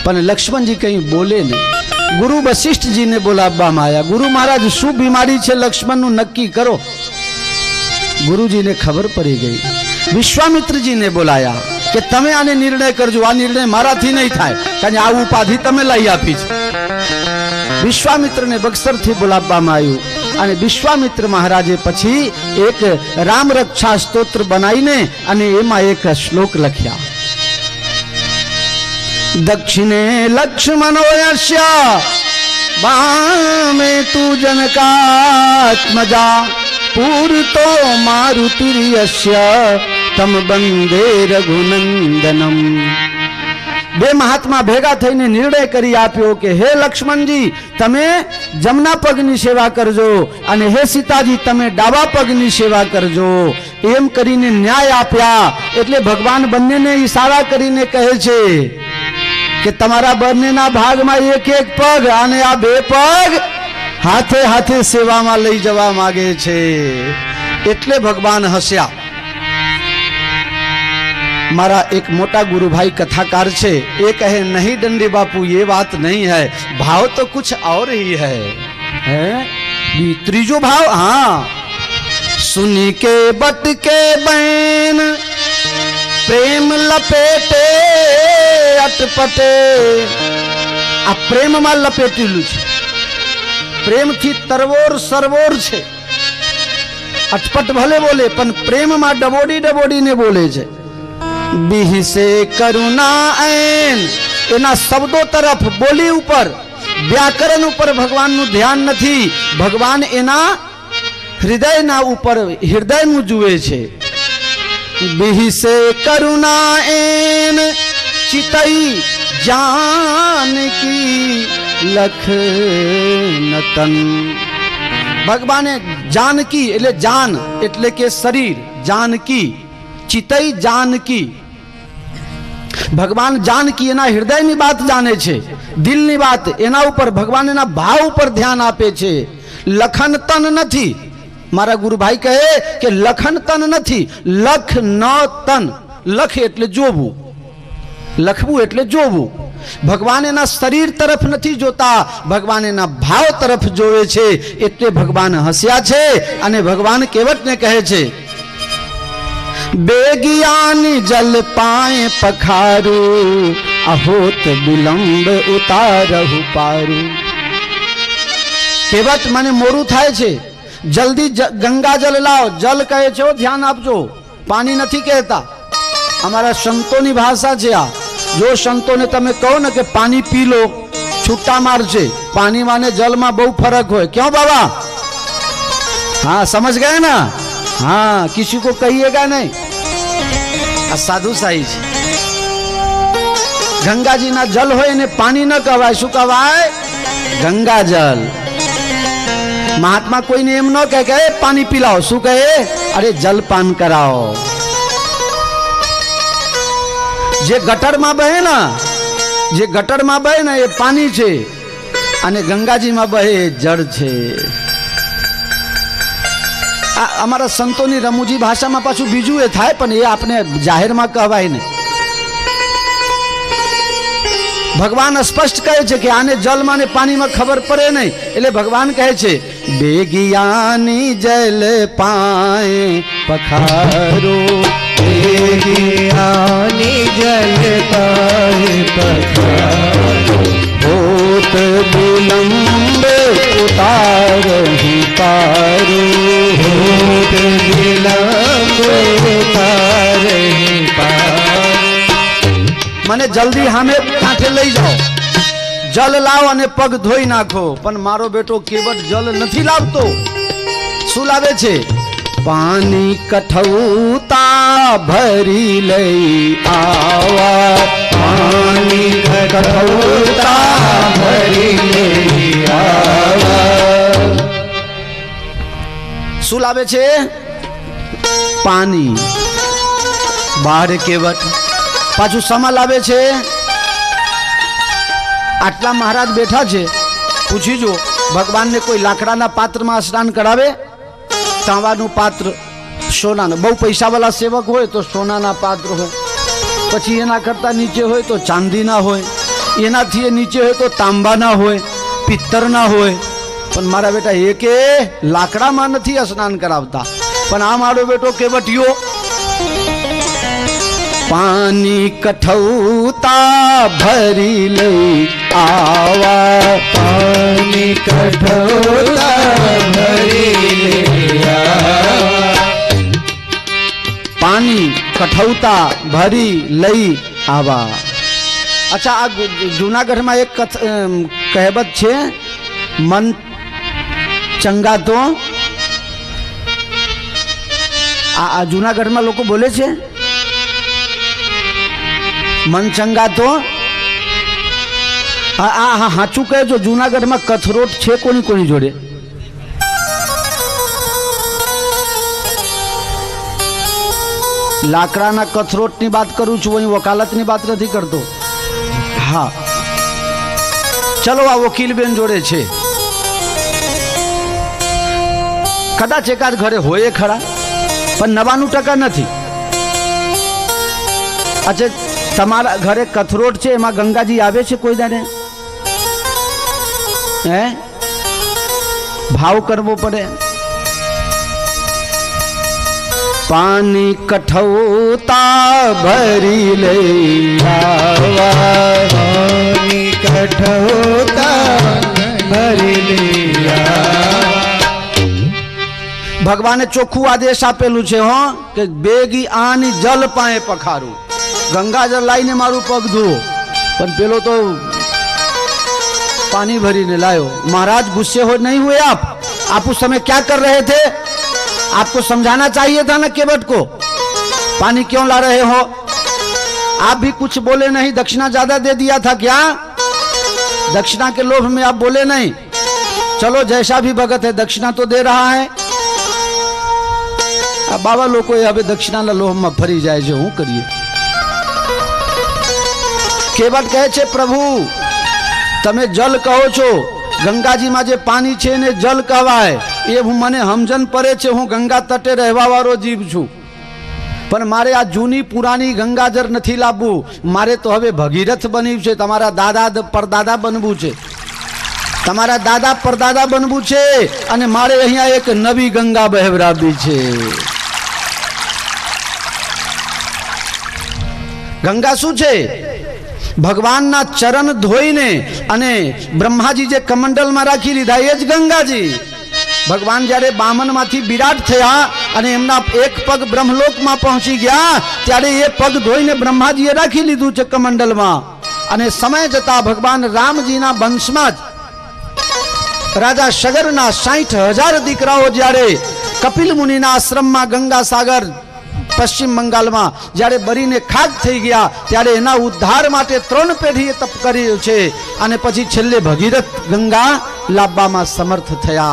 પણ લક્ષ્મણજી કંઈ બોલે નહીં. ગુરુ વશિષ્ઠજીને બોલાવવામાં આવ્યા. ગુરુ મહારાજ શું બીમારી છે લક્ષ્મણનું નક્કી કરો. ગુરુજીને ખબર પડી ગઈ. વિશ્વામિત્રજીને બોલાયા. કે તમે આને નિર્ણય કરજો, આ નિર્ણય મારાથી નહીં થાય, કારણ કે આ ઉપાધિ તમે લઈ આપી છે. વિશ્વામિત્રને બક્સરથી બોલાવવામાં આવ્યું અને વિશ્વામિત્ર મહારાજે પછી એક રામ રક્ષા સ્તોત્ર બનાવીને અને એમાં એક શ્લોક લખ્યા. દક્ષિણે લક્ષ્મણો યસ્ય વામે તુ જનકાત્મજા પૂરતો મારુતિર્યસ્ય તમ બંદે રઘુનંદનમ. બે મહાત્મા ભેગા થઈને નિર્ણય કરી આપ્યો કે હે લક્ષ્મણજી તમે જમણા પગની સેવા કરજો અને હે સીતાજી તમે ડાબા પગની સેવા કરજો. એમ કરીને ન્યાય આપ્યા. એટલે ભગવાન બંનેને ઈશારા કરીને કહે છે કે તમારા બંનેના ભાગમાં એક એક પગ અને આ બે પગ હાથે હાથે સેવામાં લઈ જવા માંગે છે. એટલે ભગવાન હસ્યા. મારા એક મોટા गुरुभाई कथाकार છે, એ કહે નહીં दंडी बापू ये बात नहीं है, भाव तो कुछ और ही है. ત્રીજો ભાવ, हाँ सुनी के बट के बैन प्रेम लपेटे अटपटे. આ પ્રેમમાં લપેટેલું છે, પ્રેમથી તરવોર સરવોર છે. અટપટ ભલે બોલે પણ પ્રેમમાં ડબોડી ડબોડીને બોલે છે. बिह से करुणा ऐन, એના શબ્દો તરફ બોલી ઉપર વ્યાકરણ ઉપર ભગવાનનું ધ્યાન નથી. ભગવાન એના હૃદયના ઉપર હૃદયનું જુએ છે. बिह से करुणा ऐन चितई जानकी लख नतन. ભગવાને જાનકી એટલે જાન એટલે કે શરીર, જાનકી चितई जानकी. ભગવાન જાનકી એના હૃદયની વાત જાણે છે, દિલની વાત એના ઉપર ભગવાન એના ભાવ ઉપર ધ્યાન આપે છે. લખન તન નથી. મારા ગુરુભાઈ કહે કે લખન તન નથી, લખ ન તન. લખ એટલે જોવું, લખવું એટલે જોવું. ભગવાન એના શરીર તરફ નથી જોતા, ભગવાન એના ભાવ તરફ જોવે છે. એટલે ભગવાન હસ્યા છે અને ભગવાન કેવટને કહે છે बेगियानी जल पाए पखारू अहोत विलंब उतारहु पारू. केवट મને મોરું થાય છે, જલ્દી ગંગા જલ લાવો. જલ કહે છે, ધ્યાન આપજો, પાણી નથી કહેતા. અમારા સંતોની ભાષા છે આ. જો સંતોને તમે કહો ને કે પાણી પી લો, છૂટા મારશે. પાણીમાં ને જલમાં બહુ ફરક હોય. क्यों बाबा? हाँ समझ गए ना? हाँ किसी को कहिएगा नहीं. આ સાધુ સાઈ છે. ગંગાજીના જલ હોય ને પાણી ન કહેવાય. શું કહેવાય? ગંગા જલ. મહાત્મા કોઈને એમ ન કહે કે પાણી પીલાઓ. શું કહે? અરે જલપાન કરાવો. જે ગટરમાં બહે ને, જે ગટરમાં બહે ને એ પાણી છે અને ગંગાજીમાં બહે એ જળ છે. અમારા સંતોની રમૂજી ભાષામાં પાછું બીજું એ થાય, પણ એ આપણે જાહેરમાં કહેવાય નહીં. ભગવાન સ્પષ્ટ કહે છે કે આને જલમાં ને પાણીમાં ખબર પડે નહીં. એટલે ભગવાન કહે છે બેગિયાની જલ પાએ પખારો, બેગિયાની જલ પાએ પખારો, હોત વિલંબ ઉતારહુ પારો, होत विलंब उतारहु पारो. મને જલ્દી સામે કાંઠે લઈ જાઓ, જલ લાવો અને પગ ધોઈ નાખો. પણ મારો બેટો કેવટ જલ નથી લાવતો. શું લાવે છે? પાણી કઠૌતા ભરી લઈ આવા, પાણી કઠૌતા ભરી લઈ આવા. શું લાવે છે? પાણી. બહાર કેવટ પાછું સમા લાવે છે. આટલા મહારાજ બેઠા છે, પૂછી જો ભગવાનને કોઈ લાકડાના પાત્રમાં સ્નાન કરાવે? તાંબાનું પાત્ર, સોનાનું. બહુ પૈસાવાળા સેવક હોય તો સોનાના પાત્ર હોય, પછી એના કરતા નીચે હોય તો ચાંદીના હોય, એનાથી નીચે હોય તો તાંબાના હોય, પિત્તરના હોય. પણ મારા બેટા એકે લાકડામાં નથી સ્નાન કરાવતા. પણ આ મારો બેટો કેવટિયો पानी कठौता भरी ले आवा, पानी कठौता भरी ले आवा, पानी कठौता भरी लई आवा। अच्छा, आ जूनागढ़ में एक कહેવત છે, मन चंगा तो आ जूनागढ़ में लोग बोले छे मन चंगा तो हाचू कहे जो जूनागढ़ में कथरोट छे कोनी कोनी जोड़े लाकड़ा कथरोट की बात करूँ छू, वही वकालत की बात नहीं करतो। हाँ चलो आ वकील बेन जोड़े छे, कदाच एकाद घरे होए खरा पण 99% नहीं। अच्छा तमारा घरे कथरोट छे एमां गंगाजी आवे छे कोई दाने? हैं भाव करवो पड़े। पानी कठौता भरी ले आवा, पानी कठौता भरी ले आवा। भगवाने चोख्खू आदेश आपेलू छे हो कि बेगी आनी जल पाए पखारू, गंगा जल लाईने मारू पग धुओ, पर पेलो तो पानी भरी ने लायो। महाराज गुस्से हो नहीं हुए आप उस समय क्या कर रहे थे? आपको समझाना चाहिए था ना केवट को, पानी क्यों ला रहे हो? आप भी कुछ बोले नहीं, दक्षिणा ज्यादा दे दिया था क्या? दक्षिणा के लोभ में आप बोले नहीं। चलो जैसा भी भगत है दक्षिणा तो दे रहा है। अब बाबा लोग હવે દક્ષિણાના લોહમાં ફરી જાય છે, હું કરીએ? કેવટ કહે છે પ્રભુ તમે જલ કહો છો, ગંગાજીમાં જે પાણી છે ને જલ કહેવાય, એ હું મને સમજણ પડે છે, હું ગંગા તટે રહેવા વાળો જીવ છું, પણ મારે આ જૂની પુરાણી ગંગાજર નથી લાવવું, મારે તો હવે ભગીરથ બન્યું છે, તમારા દાદા પરદાદા બનવું છે, તમારા દાદા પરદાદા બનવું છે, અને મારે અહીંયા એક નવી ગંગા બહેવરાવી છે। गंगा शू छे? भगवान ना चरण धोईने अने ब्रह्माजी जे कमंडल में राखी लीधा ए ज गंगाजी। भगवान जारे बामन मांथी विराट थया अने एमना एक पग ब्रह्मलोक में पहुंची गया त्यारे ए पग धोईने ब्रह्माजीए राखी लीधुं छे कमंडल में। अने समय जता भगवान रामजी ना वंश में राजा सगर ना 60,000 दीकराओ जारे कपिल मुनि ना आश्रम में गंगा सागर पश्चिम बंगाल में जारे बरीने खाक थई गया त्यारे एना उद्धार माटे 3 पेढ़ीए तप कर्युं छे अने पछी छेल्ले भगीरथ गंगा लाववामां समर्थ थया।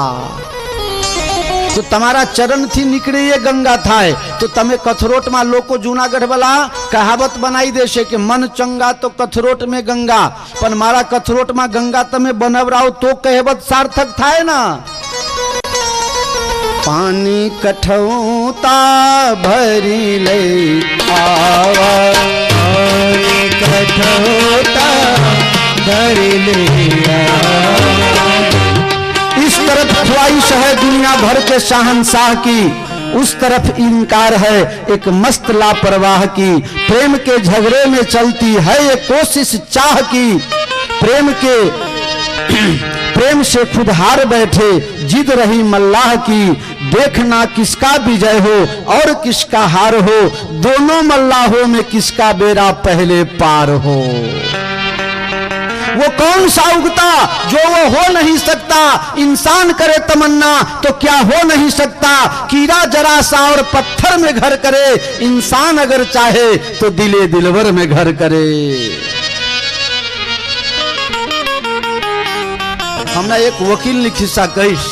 तो तमारा चरण थी निकळे ए गंगा थाय तो तमे कथरोट में लोको जूनागढ़ वाला कहावत बनाई देशे कि मन चंगा तो कथरोट में गंगा, पण मारा कथरोट में गंगा तमे बनवराओ तो कहेवत सार्थक थाय ना। पानी कठौता भरी ले आवा, पानी कठौता भरी ले आवा। इस तरफ ख्वाहिश है दुनिया भर के शहंशाह की, उस तरफ इनकार है एक मस्त लापरवाह की। प्रेम के झगड़े में चलती है ये कोशिश चाह की, प्रेम से खुद हार बैठे जिद रही मल्लाह की। देखना किसका विजय हो और किसका हार हो, दोनों मल्लाहों में किसका बेड़ा पहले पार हो। वो कौन सा उगता जो वो हो नहीं सकता, इंसान करे तमन्ना तो क्या हो नहीं सकता। कीड़ा जरा सा और पत्थर में घर करे, इंसान अगर चाहे तो दिले दिलवर में घर करे। हमने एक वकील ने किस्सा कहीश,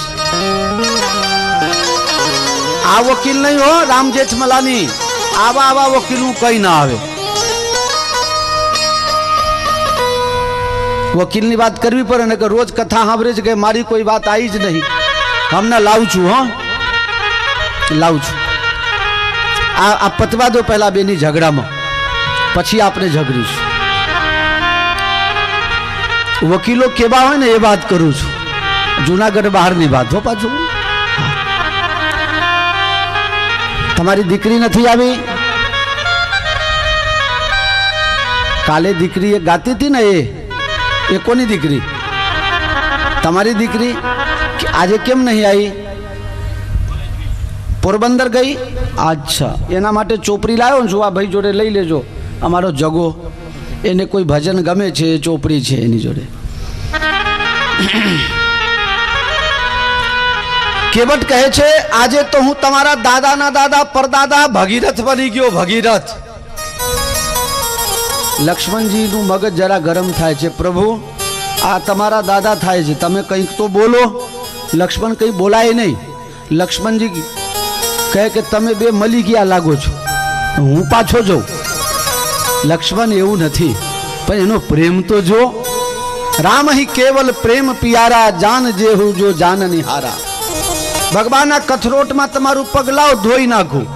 आ वकील नहीं हो राम जेठमलानी, आवा आवा वकीलू कई ना आवे। वकील ની વાત કરવી પડે ને કે રોજ કથા સાંભળે છે કે મારી કોઈ વાત આવી જ નહીં, હમણાં લાવું છું, હો લાવું છું। આ પતવા દો પહેલા બેની ઝઘડામાં, પછી આપણે ઝઘડીશું। વકીલો કેવા હોય ને એ વાત કરું છું, જૂનાગઢ બહારની વાત હો। પાછું તમારી દીકરી નથી આવી, કાલે દીકરી એ ગાતી હતી ને, એ કોની દીકરી? તમારી દીકરી. આજે કેમ નહીં આવી? પોરબંદર ગઈ. અચ્છા, એના માટે ચોપડી લાવ્યો ને છું, આ ભાઈ જોડે લઈ લેજો. અમારો જગો, એને કોઈ ભજન ગમે છે, એ ચોપડી છે એની જોડે. કેવટ કહે છે આજે તો હું તમારા દાદાના દાદા પરદાદા ભગીરથ બની ગયો. ભગીરથ. લક્ષ્મણજીનું મગજ જરા ગરમ થાય છે. પ્રભુ, આ તમારા દાદા થાય છે, તમે કંઈક તો બોલો. લક્ષ્મણ કંઈ બોલાય નહીં. લક્ષ્મણજી કહે કે તમે બે મળી ગયા લાગો છો, હું પાછો જાઉં. લક્ષ્મણ એવું નથી, પણ એનો પ્રેમ તો જો. રામ હી કેવલ પ્રેમ પિયારા, જાન જેહુ જો જાન નિહારા. ભગવાનના કથરોટમાં તમારું પગ લાવ, ધોઈ નાખું.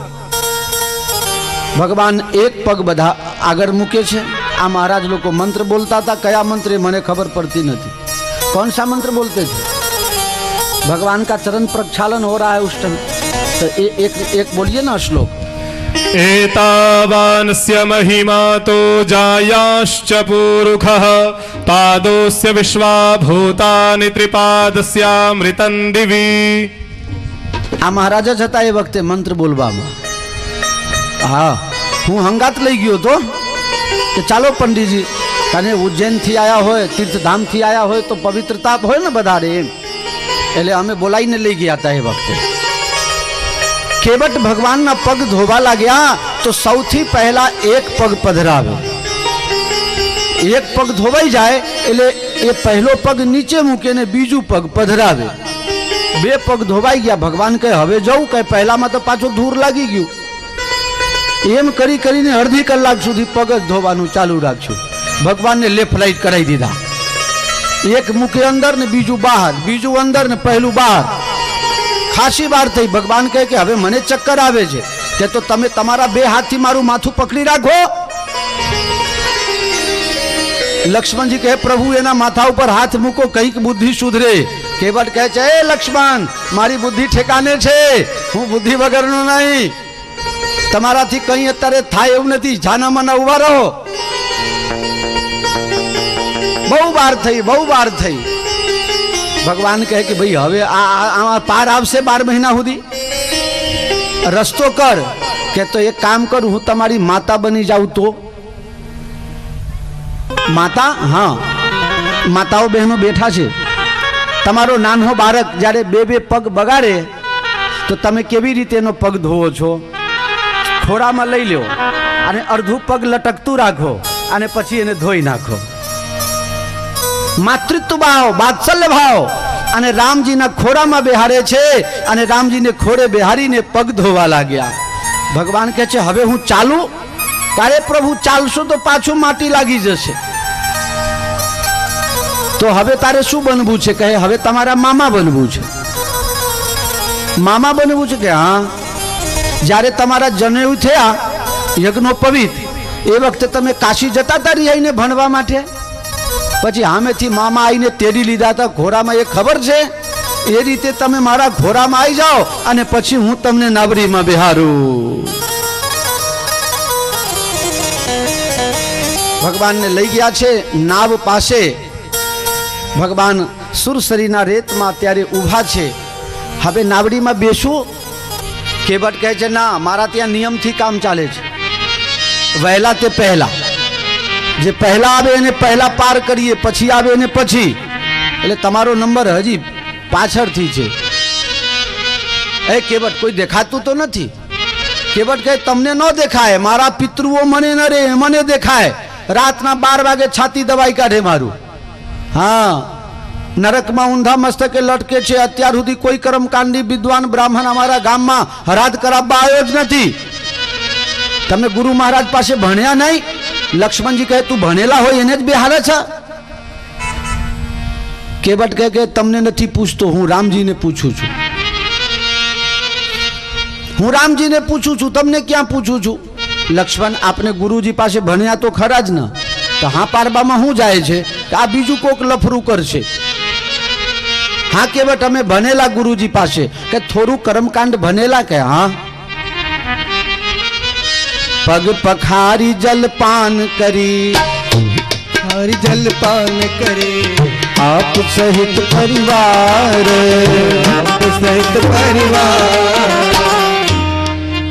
ભગવાન એક પગ બધા આગળ મૂકે છે. આ મહારાજ લોકો મંત્ર બોલતા હતા, કયા મંત્ર મને ખબર પડતી નથી. कौन सा मंत्र बोलते थे? भगवान का चरण प्रक्षालन हो रहा है उस टाइम, तो एक बोलिए ना श्लोक. एतावानस्य महिमा तो जायाश्च पुरुखः, पादोस्य विश्वा भूतानि त्रिपादस्यामृतं दिवि. આ મહારાજ જ હતા એ વખતે મંત્ર બોલવામાં. હા, હું હંગાત લઈ ગયો તો કે ચાલો પંડિતજી, કારણ ઉજ્જૈનથી આવ્યા હોય, તીર્થધામથી આવ્યા હોય તો પવિત્રતા હોય ને વધારે એમ, એટલે અમે બોલાવીને લઈ ગયા હતા એ વખતે. કેવટ ભગવાનના પગ ધોવા લાગ્યા તો સૌથી પહેલા એક પગ પધરાવે. એક પગ ધોવાઈ જાય એટલે એ પહેલો પગ નીચે મૂકે ને બીજું પગ પધરાવે. બે પગ ધોવાઈ ગયા. ભગવાન કહે હવે જવું, કહે પહેલામાં તો પાછું ધૂર લાગી ગયું. એમ કરી કરીને અડધી કલાક સુધી પગ જ ધોવાનું ચાલુ રાખ્યું. ભગવાનને લેફ્ટ રાઈટ કરાવી દીધા. એક મૂકે અંદર ને બીજું બહાર, બીજું અંદર ને પહેલું બહાર. ખાસી વાર થઈ. ભગવાન કહે કે હવે મને ચક્કર આવે છે, કે તો તમે તમારા બે હાથથી મારું માથું પકડી રાખો. લક્ષ્મણજી કહે પ્રભુ એના માથા ઉપર હાથ મૂકો, કંઈક બુદ્ધિ સુધરે. કેવટ કહે છે એ લક્ષ્મણ, મારી બુદ્ધિ ઠેકાને છે, હું બુદ્ધિ વગરનો નહીં. તમારાથી કંઈ અત્યારે થાય એવું નથી, જાના માના ઉભા રહો. બહુ વાર થઈ, બહુ વાર થઈ. ભગવાન કહે કે ભાઈ હવે આમાં પાર આવશે 12 મહિના સુધી, રસ્તો કર. કે તો એક કામ કરું, હું તમારી માતા બની જાઉં તો? માતા? હા, માતાઓ બહેનો બેઠા છે. તમારો નાનો બાળક જ્યારે બે પગ બગાડે તો તમે કેવી રીતે એનો પગ ધોવો છો? ખોળામાં લઈ લો અને અડધું પગ લટકતું રાખો અને પછી એને ધોઈ નાખો. માતૃત્વ ભાવ, વાત્સલ્ય ભાવ. અને રામજીના ખોળામાં બેહારે છે અને રામજીને ખોળે બેહારીને પગ ધોવા લાગ્યા. ભગવાન કહે છે હવે હું ચાલું? તારે પ્રભુ ચાલશો તો પાછું માટી લાગી જશે. તો હવે તારે શું બનવું છે? કહે હવે તમારા મામા બનવું છે. મામા બનવું છે? કે હા. જ્યારે તમારા જનેઉ થયા યજ્ઞો પવિત, એ વખતે તમે કાશી જતા હતા રિહાઈને ભણવા માટે. પછી સામેથી મામા આવીને તેડી લીધા હતા ઘોડામાં, એ ખબર છે? એ રીતે તમે મારા ઘોડામાં આવી જાઓ અને પછી હું તમને નાવડીમાં બેહારું. ભગવાનને લઈ ગયા છે નાવ પાસે. ભગવાન સુરસરીના રેતમાં ત્યારે ઊભા છે. હવે નાવડીમાં બેસું? કેવટ કહે છે ના, મારા ત્યાં નિયમથી કામ ચાલે છે. વહેલા તે પહેલા, જે પહેલા આવે એને પહેલા પાર કરીએ, પછી આવે એને પછી. એટલે તમારો નંબર હજી પાછળથી છે. એ કેવટ કોઈ દેખાતું તો નથી? કેવટ કહે તમને ન દેખાય, મારા પિતૃઓ મને ન રે, મને દેખાય. રાતના 12 વાગે છાતી દબાઈ કાઢે મારું. હા, નરકમાં ઊંધા મસ્તકે લટકે છે. અત્યાર સુધી કોઈ કર્મકાંડી વિદ્વાન બ્રાહ્મણ અમારા ગામમાં હરાદ કરાવવા આવ્યો જ નથી. તમે ગુરુ મહારાજ પાસે ભણ્યા નહીં? લક્ષ્મણજી કહે તું ભણેલા હોય એને જ બેહારે છે. કેવટ કહે કે તમને નથી પૂછતો, હું રામજીને પૂછું છું. હું રામજીને પૂછું છું, તમને ક્યાં પૂછું છું? લક્ષ્મણ આપને ગુરુજી પાસે ભણ્યા તો ખરા જ ને, તો હા પારબામાં શું જાય છે કે આ બીજું કોક લફરું કરશે. હા કેવટ અમે ભણેલા ગુરુજી પાસે. કે થોડું કર્મકાંડ ભણેલા? કે હા. પગ પખારી જલપાન કરી और जलपान करे आप सहित परिवार, आप सहित परिवार।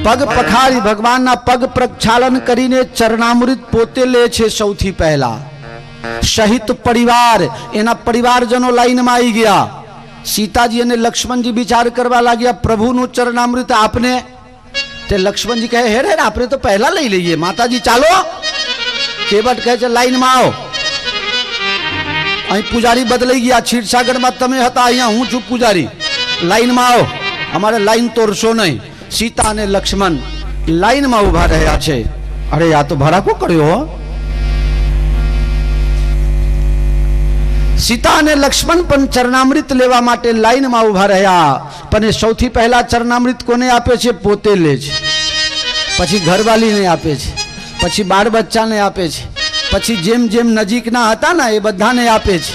પગ પખારી ભગવાનના પગ પ્રક્ષાલન કરીને ચરણામૃત પોતે લે છે સૌથી પહેલા. સહિત પરિવાર, એના પરિવારજનો લાઈનમાં આવી ગયા. સીતાજી અને લક્ષ્મણજી વિચાર કરવા લાગ્યા પ્રભુનું ચરણામૃત આપને. તે લક્ષ્મણજી કહે હે રે આપણે તો પહેલા લઈ લઈએ, માતાજી ચાલો. કેવટ કહે છે લાઈનમાં આવો. અહીં પૂજારી બદલાઈ ગયા, ક્ષીરસાગરમાં તમે હતા, અહીંયા હું છું પૂજારી. લાઈનમાં આવો, અમારે લાઈન તોડશો નહીં. સીતા અને લક્ષ્મણ લાઈનમાં ઉભા રહ્યા છે. અરે આ તો ભડાકો કર્યો. સીતા અને લક્ષ્મણ પણ ચરણામૃત લેવા માટે લાઈનમાં ઉભા રહ્યા. પણ એ સૌથી પહેલા ચરણામૃત કોને આપે છે? પોતે લે છે. પછી ઘરવાલીને આપે છે, પછી બાળ બચ્ચાને આપે છે, પછી જેમ જેમ નજીકના હતા ને એ બધાને આપે છે.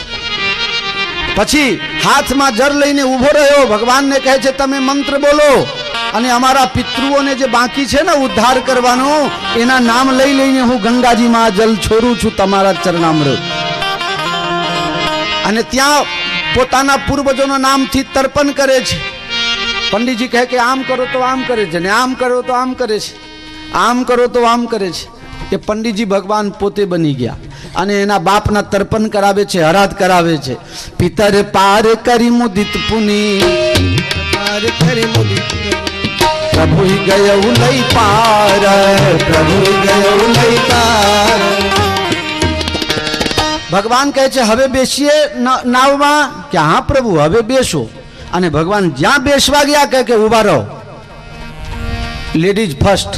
પછી હાથમાં જર લઈને ઊભો રહ્યો, ભગવાનને કહે છે તમે મંત્ર બોલો અને અમારા પિતૃઓને જે બાકી છે ને ઉદ્ધાર કરવાનો, એના નામ લઈ લઈને હું ગંગાજીમાં જલ છોડું છું તમારા ચરણામૃત. અને ત્યાં પોતાના પૂર્વજોના નામથી તર્પણ કરે છે. પંડિતજી કહે કે આમ કરો તો આમ કરે છે, ને આમ કરો તો આમ કરે છે, આમ કરો તો આમ કરે છે. એ પંડિતજી ભગવાન પોતે બની ગયા અને એના બાપના તર્પણ કરાવે છે, હરાત કરાવે છે. પિતર પાર કરી મુદિત પુની, પાર કરી મુદિત પ્રભુ ગયો લઈ પાર, પ્રભુ ગયો લઈ પાર. ભગવાન કહે છે હવે બેસીએ નાવમાં, કે હા પ્રભુ હવે બેસો. અને ભગવાન જ્યાં બેસવા ગયા કહે કે ઉભા રહો, લેડીઝ ફર્સ્ટ.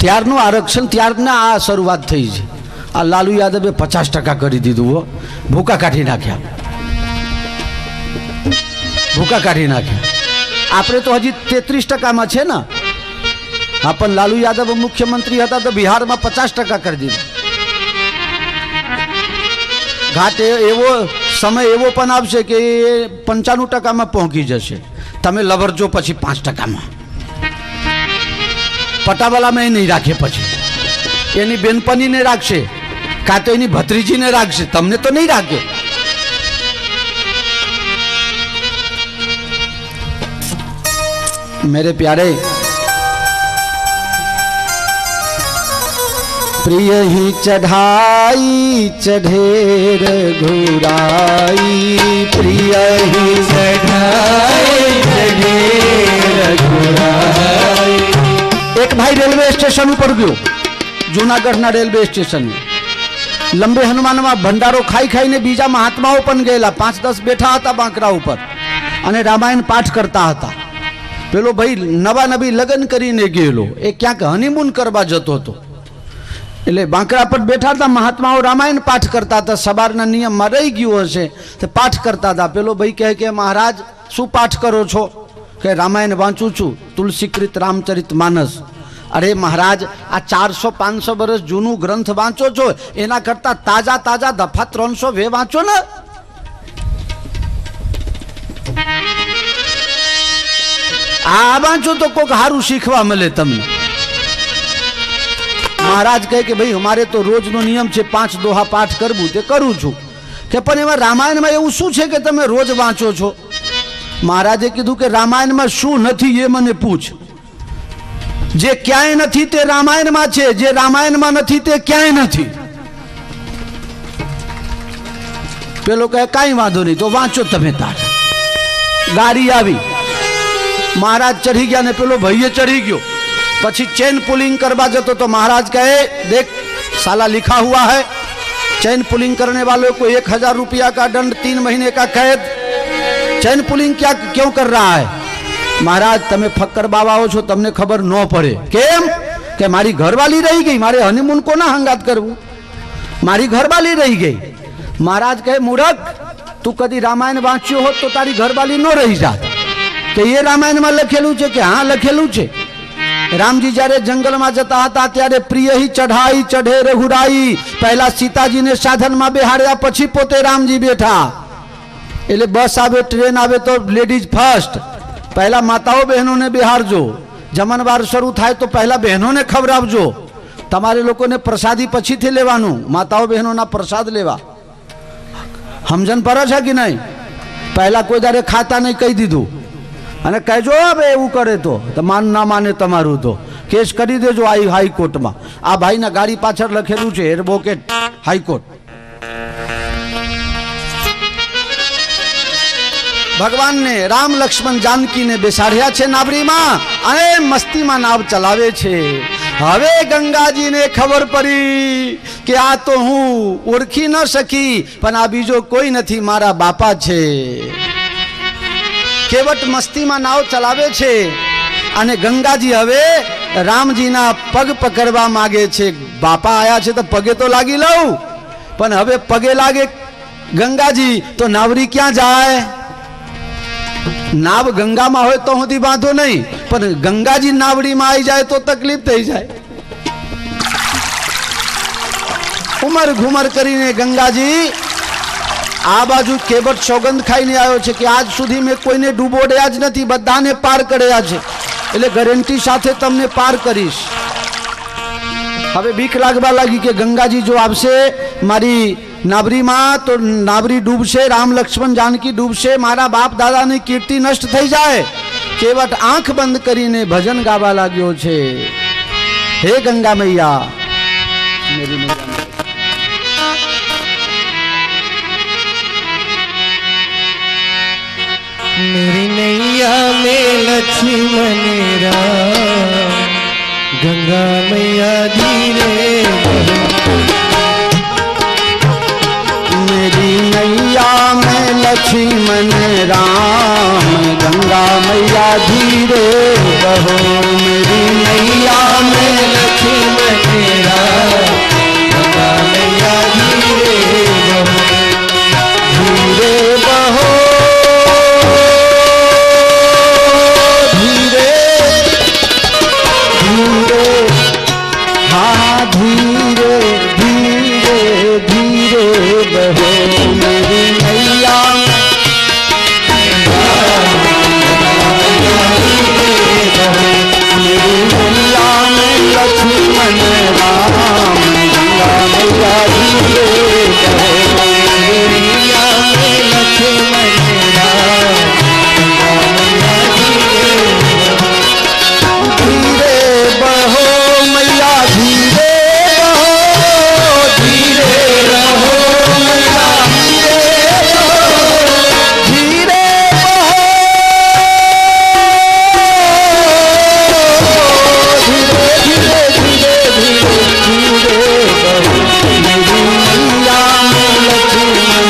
ત્યારનું આરક્ષણ, ત્યારના આ શરૂઆત થઈ છે. આ લાલુ યાદવે 50% કરી દીધું હો, ભૂકા કાઢી નાખ્યા, ભૂકા કાઢી નાખ્યા. આપણે તો હજી 33%માં છે ને. હા પણ લાલુ યાદવ મુખ્યમંત્રી હતા તો બિહારમાં 50% કરી દીધું. ઘાટ એવો સમય એવો પણ આવશે કે 95%માં પહોંચી જશે. તમે લવરજો પછી 5%માં. પટાવાલામાં એ નહીં રાખે, પછી એની બેનપણીને રાખશે, કાં તો એની ભત્રીજીને રાખશે, તમને તો નહીં રાખે. मेरे प्यारे प्रिय ही चढ़ाई चढ़े रघुराई, प्रिय ही चढ़ाई चढ़े रघुराई. एक भाई रेलवे स्टेशन पर गयो, जूनागढ़ना रेलवे स्टेशन में. लंबे हनुमाનમાં ભંડારો ખાઈ ખાઈને બીજા મહાત્માઓ પણ ગયેલા, 5-10 બેઠા હતા બાંકરા ઉપર અને રામાયણ પાઠ કરતા હતા. પેલો ભાઈ નવા નવી લગ્ન કરીને ગયેલો, એ ક્યાંક હનીમૂન કરવા જતો હતો. એટલે બાંકરા પર બેઠા હતા મહાત્માઓ, રામાયણ પાઠ કરતા હતા. સવારના નિયમમાં રહી ગયું હશે તે પાઠ કરતા હતા. પેલો ભાઈ કહે કે મહારાજ શું પાઠ કરો છો? કે રામાયણ વાંચું છું, તુલસીકૃત રામચરિત માનસ. અરે મહારાજ આ 400-500 વર્ષ જૂનું ગ્રંથ વાંચો છો, એના કરતા તાજા તાજા દફા 300 વાંચો ને. આ વાંચો તો કોક સારું શીખવા મળે તમને. મહારાજ કહે કે ભાઈ અમારે તો રોજનો નિયમ છે 5 દોહા પાઠ કરવું, તે કરું છું. કે પણ એમાં રામાયણમાં એવું શું છે કે તમે રોજ વાંચો છો? મહારાજે કીધું કે રામાયણમાં શું નથી એ મને પૂછ. જે ક્યાંય નથી તે રામાયણમાં છે, જે રામાયણમાં નથી તે ક્યાંય નથી. પેલો કહે કાંઈ વાંધો નહીં, તો વાંચો તમે તાર. ગાડી આવી, महाराज चढ़ी गया ने पेलो भाई चढ़ी गयो. પછી ચેન પુલિંગ કરવા જતો તો महाराज कहे देख साला लिखा हुआ है चैन पुलिंग करने वालों को 1000 रुपया का दंड, 3 महीने का कैद. चैन पुलिंग क्या क्यों कर रहा है? महाराज તમે ફક્કર બાવાઓ છો, તમને ખબર ન પડે. કેમ? કે મારી ઘરવાળી રહી ગઈ, મારે હનીમૂન કોના હંગાત કરવું? મારી ઘરવાળી રહી ગઈ. महाराज કહે મૂર્ખ, તું કદી રામાયણ વાંચ્યો હોત તો તારી ઘરવાળી ન રહી જાત. તો એ રામાયણમાં લખેલું છે કે હા લખેલું છે. રામજી જ્યારે જંગલમાં જતા હતા ત્યારે પ્રિય હી ચઢાઈ ચઢે રઘુરાઈ, પહેલા સીતાજીને સાધનમાં બેહાડ્યા, પછી પોતે રામજી બેઠા. એટલે બસ આવે, ટ્રેન આવે તો લેડીઝ ફર્સ્ટ. પહેલા માતાઓ બહેનોને બેહાડજો, જમણવાર શરૂ થાય તો પહેલા બહેનોને ખવડાવજો, તમારે લોકોને પ્રસાદી પછીથી લેવાનું, માતાઓ બહેનોના પ્રસાદ લેવા. સમજણ પડે છે કે નહીં? પહેલા કોઈ દાડે ખાતા નહીં કહી દીધું, અને કહેજો હવે એવું કરે તો માન ના માને તમારું તો કેસ કરી દેજો હાઈકોર્ટમાં. આ ભાઈના ગાડી પાછળ લખેલું છે એડવોકેટ હાઈકોર્ટ. ભગવાનને રામ લક્ષ્મણ જાનકીને બેસાડ્યા છે નાવડીમાં અને મસ્તીમાં નાવ ચલાવે છે. હવે ગંગાજીને ખબર પડી કે આ તો હું ઓળખી ન શકી, પણ આ બીજો કોઈ નથી, મારા બાપા છે. કેવટ મસ્તીમાં નાવ ચલાવે છે અને ગંગાજી હવે રામજીના પગ પકડવા માંગે છે. બાપા આયા છે તો પગે તો લાગી લઉં, પણ હવે પગે લાગે ગંગાજી તો નાવડી ક્યાં જાય? નાવ ગંગામાં હોય તો સુધી વાંધો નહીં, પણ ગંગાજી નાવડીમાં આવી જાય તો તકલીફ થઈ જાય. ઉમર ઘુમર કરીને ગંગાજી આ બાજુ કેવટ સોગંદ ખાઈને આવ્યો છે કે આજ સુધી મેં કોઈને ડૂબોડ્યા જ નથી, બધાને પાર કર્યા છે, એટલે ગેરંટી સાથે તમને પાર કરીશ. હવે બીક લાગવા લાગી કે ગંગાજી જો આવશે મારી નાવરીમાં તો નાવરી ડૂબશે, રામ લક્ષ્મણ જાનકી ડૂબશે, મારા બાપ દાદાની કીર્તિ નષ્ટ થઈ જાય. કેવટ આંખ બંધ કરીને ભજન ગાવા લાગ્યો છે. હે ગંગા મૈયા મેરી मेरी नैया में लक्ष्मण राम, गंगा मैया धीरे मेरी नैया में लक्ष्मण राम, गंगा मैया धीरे बहो. मेरी नैया में लक्ष्मण राम, गंगा मैया धीरे बहो, धीरे बहो, हाँ धीरे धीरे धीरे बहो. मेरी नैया मेरी नैया में लक्ष्मण राम, गंगा मैया धीरे बहो. मेरी नैया में लक्ष्मण राम, गंगा मैया धीरे बहो मैया धीरे बहो, धीरे रहो मैया धीरे बहो, धीरे बहो, धीरे धीरे धीरे धीरे धीरे बहो. मेरी मैया में लक्ष्मण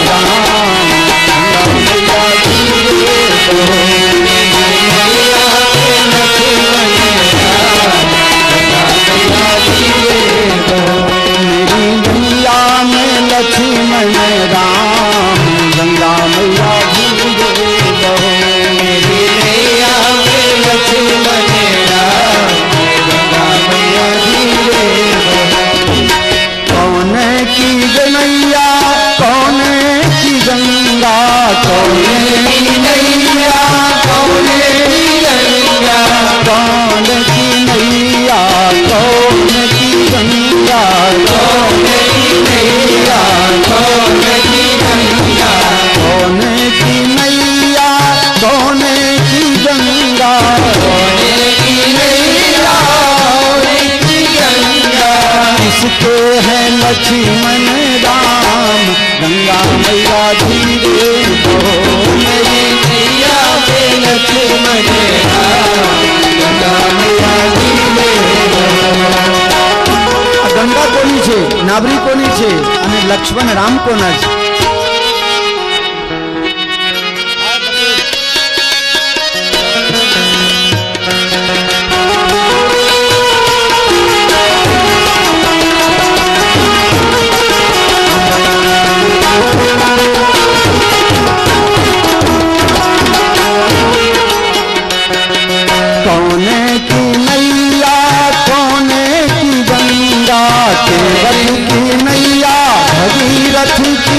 राम, गंगा मैया धीरे बहो. मेरी नैया में लक्ष्मण राम, गंगा मैया धीरे बहो. मेरी नैया में लक्ष्मण राम, गंगा मैया धीरे कौन की गनैया कौन की गंगा, कौन की नैया कौन की गंगा, कौन की नैया कौन की गंगा, कौन की नैया कौन की गंगा, कौन की नैया कौन की गंगा, कौन की नैया कौन की गंगा. किसके है लक्ष्मण राम, गंगा मैया धीरे बहो. मेरी नैया में लक्ष्मण राम, गंगा मैया धीरे बहो. गंगा કોની છે, નાવરી કોની છે અને લક્ષ્મણ રામ કોના છે? कौन की नैया कौन की गंगा, केवट की नैया भगीरथ की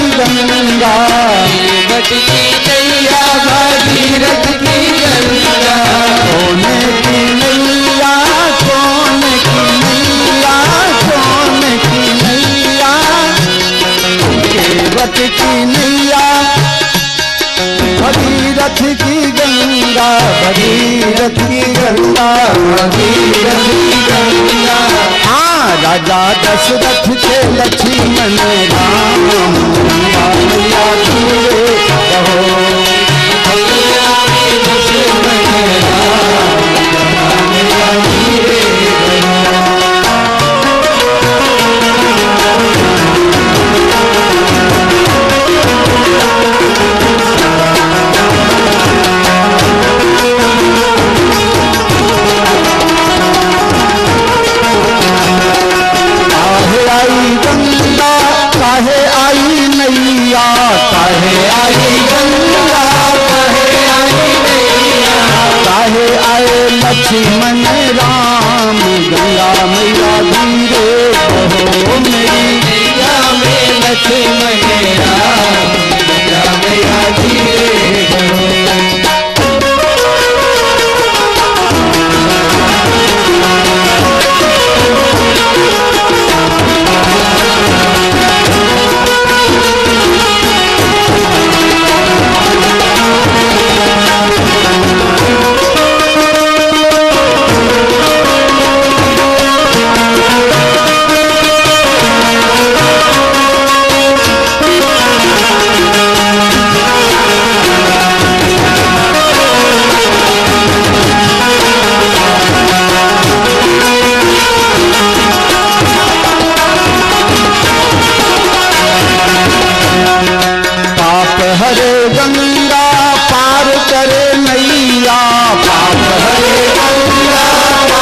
भगीरथ की गंगा, भगीरथ की गंगा, भगीरथ की गंगा। हाँ राजा दशरथ के लक्ष्मण राम, गंगा मैया धीरे बहो। काहे आई नैया, काहे आई गंगा, काहे आई नैया, काहे आए लक्ष्मण राम, गंगा मैया धीरे बहो मेरी मैया में लक्ष्मण राम, गंगा मैया धीरे बहो। हरे गंगा पार करे नैया, पाप हरे गंगा पार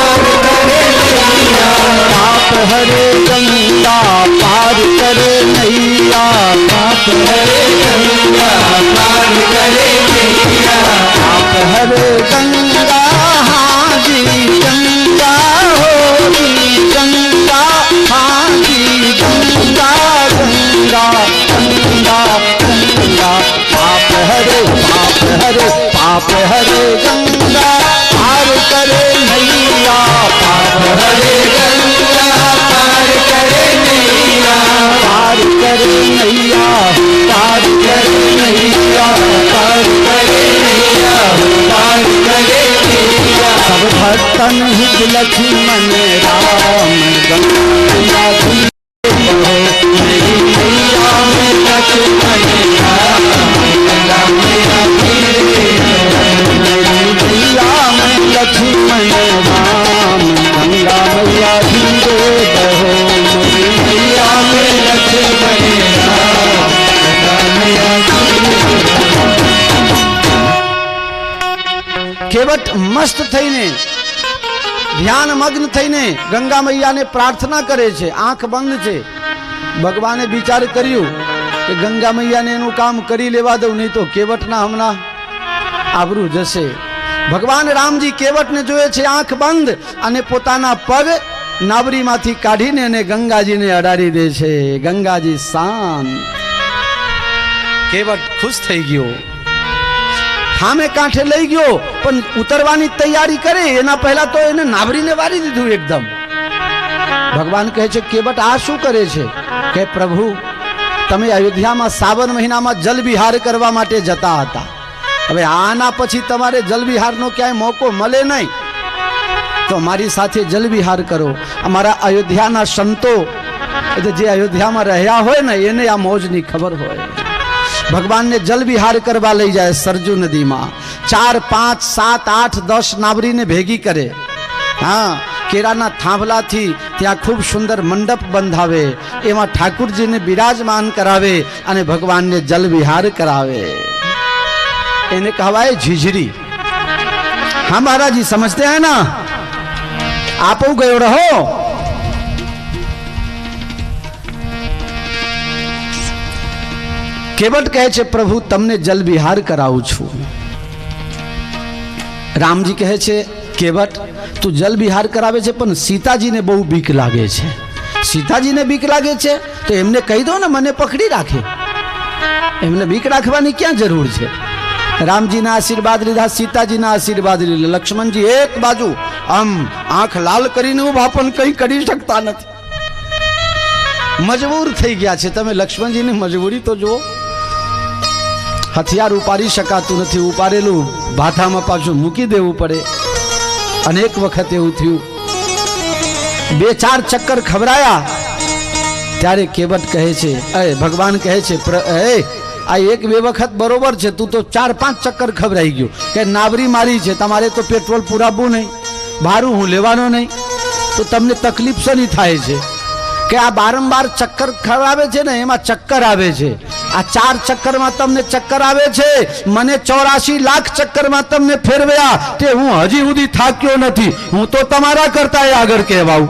करे नैया, पाप हरे गंगा पार करे नैया, पाप हरे गंगा पार करे नैया, पाप हरे गंगा हाँ जी गंगा हो जी गंगा, हाँ जी गंगा गंगा गंगा गंगा, पाप हरे पाप हरे गंगा पार करे नैया, पाप हरे गंगा पार करे नैया, पार करे नैया, पार करे नैया, पार करे नैया, पार करे नैया। सब भक्तन हित लक्ष्मण राम, गंगा धीरे बहो मेरी नैया में लक्ष्मण राम, गंगा मैया धीरे बहो मेरी नैया में लक्ष्मण राम, गंगा मैया धीरे बहो मेरी नैया में लक्ष्मण राम, गंगा मैया धीरे बहो। केवट मस्त થઈને ધ્યાન મગ્ન થઈને ગંગા મૈયાને પ્રાર્થના કરે છે, આંખ બંધ છે। ભગવાને વિચાર કર્યું કે ગંગા મૈયાને એનું કામ કરી લેવા દઉં, નહીં તો કેવટના હમણાં આબરૂ જશે। ભગવાન રામજી કેવટને જોયે છે આંખ બંધ અને પોતાના પગ નાવરીમાંથી કાઢીને એને ગંગાજીને અડાડી દે છે। ગંગાજી શાંત, કેવટ ખુશ થઈ ગયો, સામે કાંઠે લઈ ગયો, પણ ઉતરવાની તૈયારી કરે એના પહેલા તો એને નાવરીને વારી દીધું એકદમ। ભગવાન કહે છે કેવટ આ શું કરે છે? કે પ્રભુ તમે અયોધ્યામાં સાવન મહિનામાં જલ વિહાર કરવા માટે જતા હતા, હવે આના પછી તમારે જલ વિહારનો ક્યાંય મોકો મળે નહીં, તો મારી સાથે જલ વિહાર કરો। અમારા અયોધ્યાના સંતો એટલે જે અયોધ્યામાં રહ્યા હોય ને એને આ મોજની ખબર હોય। भगवान ने जल विहार करवा लई जाए सरजू नदी में, 4, 5, 7, 8, 10 नावरी ने भेगी करे। हाँ केराना थांभला थी त्या खूब सुंदर मंडप बंधावे, एवं ठाकुर जी ने विराजमान करावे अने भगवान ने जल विहार करावे। इन्हें कहवाए झिझरी। हाँ महाराज जी समझते हैं ना, आप गयो रहो। केवट कहे छे प्रभु तमने जल विहार कराऊं छू। रामजी कहे छे केवट तू जल विहार करावे छे पण सीताजी ने बहु बीक लागे छे। सीताजी ने बीक लागे छे तो एमने कही दो ने मने पकड़ी राखे, एमने बीक राखवानी क्या जरूर छे। रामजी ना आशीर्वाद लीधा, सीताजी ना आशीर्वाद लीधा। लक्ष्मण जी एक बाजू आम आंख लाल करीने उभा पण कई करी शकता नथी, मजबूर थई गया छे। तमे लक्ष्मण जी ने मजबूरी तो जो। હથિયાર ઉપાડી શકાતું નથી, ઉપાડેલું ભાથામાં પાછું મૂકી દેવું પડે. અનેક વખત એવું થયું. 2-4 ચક્કર ખવરાયા ત્યારે કેવટ કહે છે, ભગવાન કહે છે, આ 1-2 વખત બરોબર છે, તું તો 4-5 ચક્કર ખવરાઈ ગયો કે નાવરી મારી છે, તમારે તો પેટ્રોલ પુરાવવું નહીં, ભારું હું લેવાનો નહીં, તો તમને તકલીફ શેની થાય છે કે આ બારંબાર ચક્કર ખવડાવે છે ને એમાં ચક્કર આવે છે. આ 4 ચક્કરમાં તમને ચક્કર આવે છે, મને 84 લાખ ચક્કરમાં તમને ફેરવ્યા તે હું હજી સુધી થાક્યો નથી, હું તો તમારા કરતા આગળ કહેવાઉં.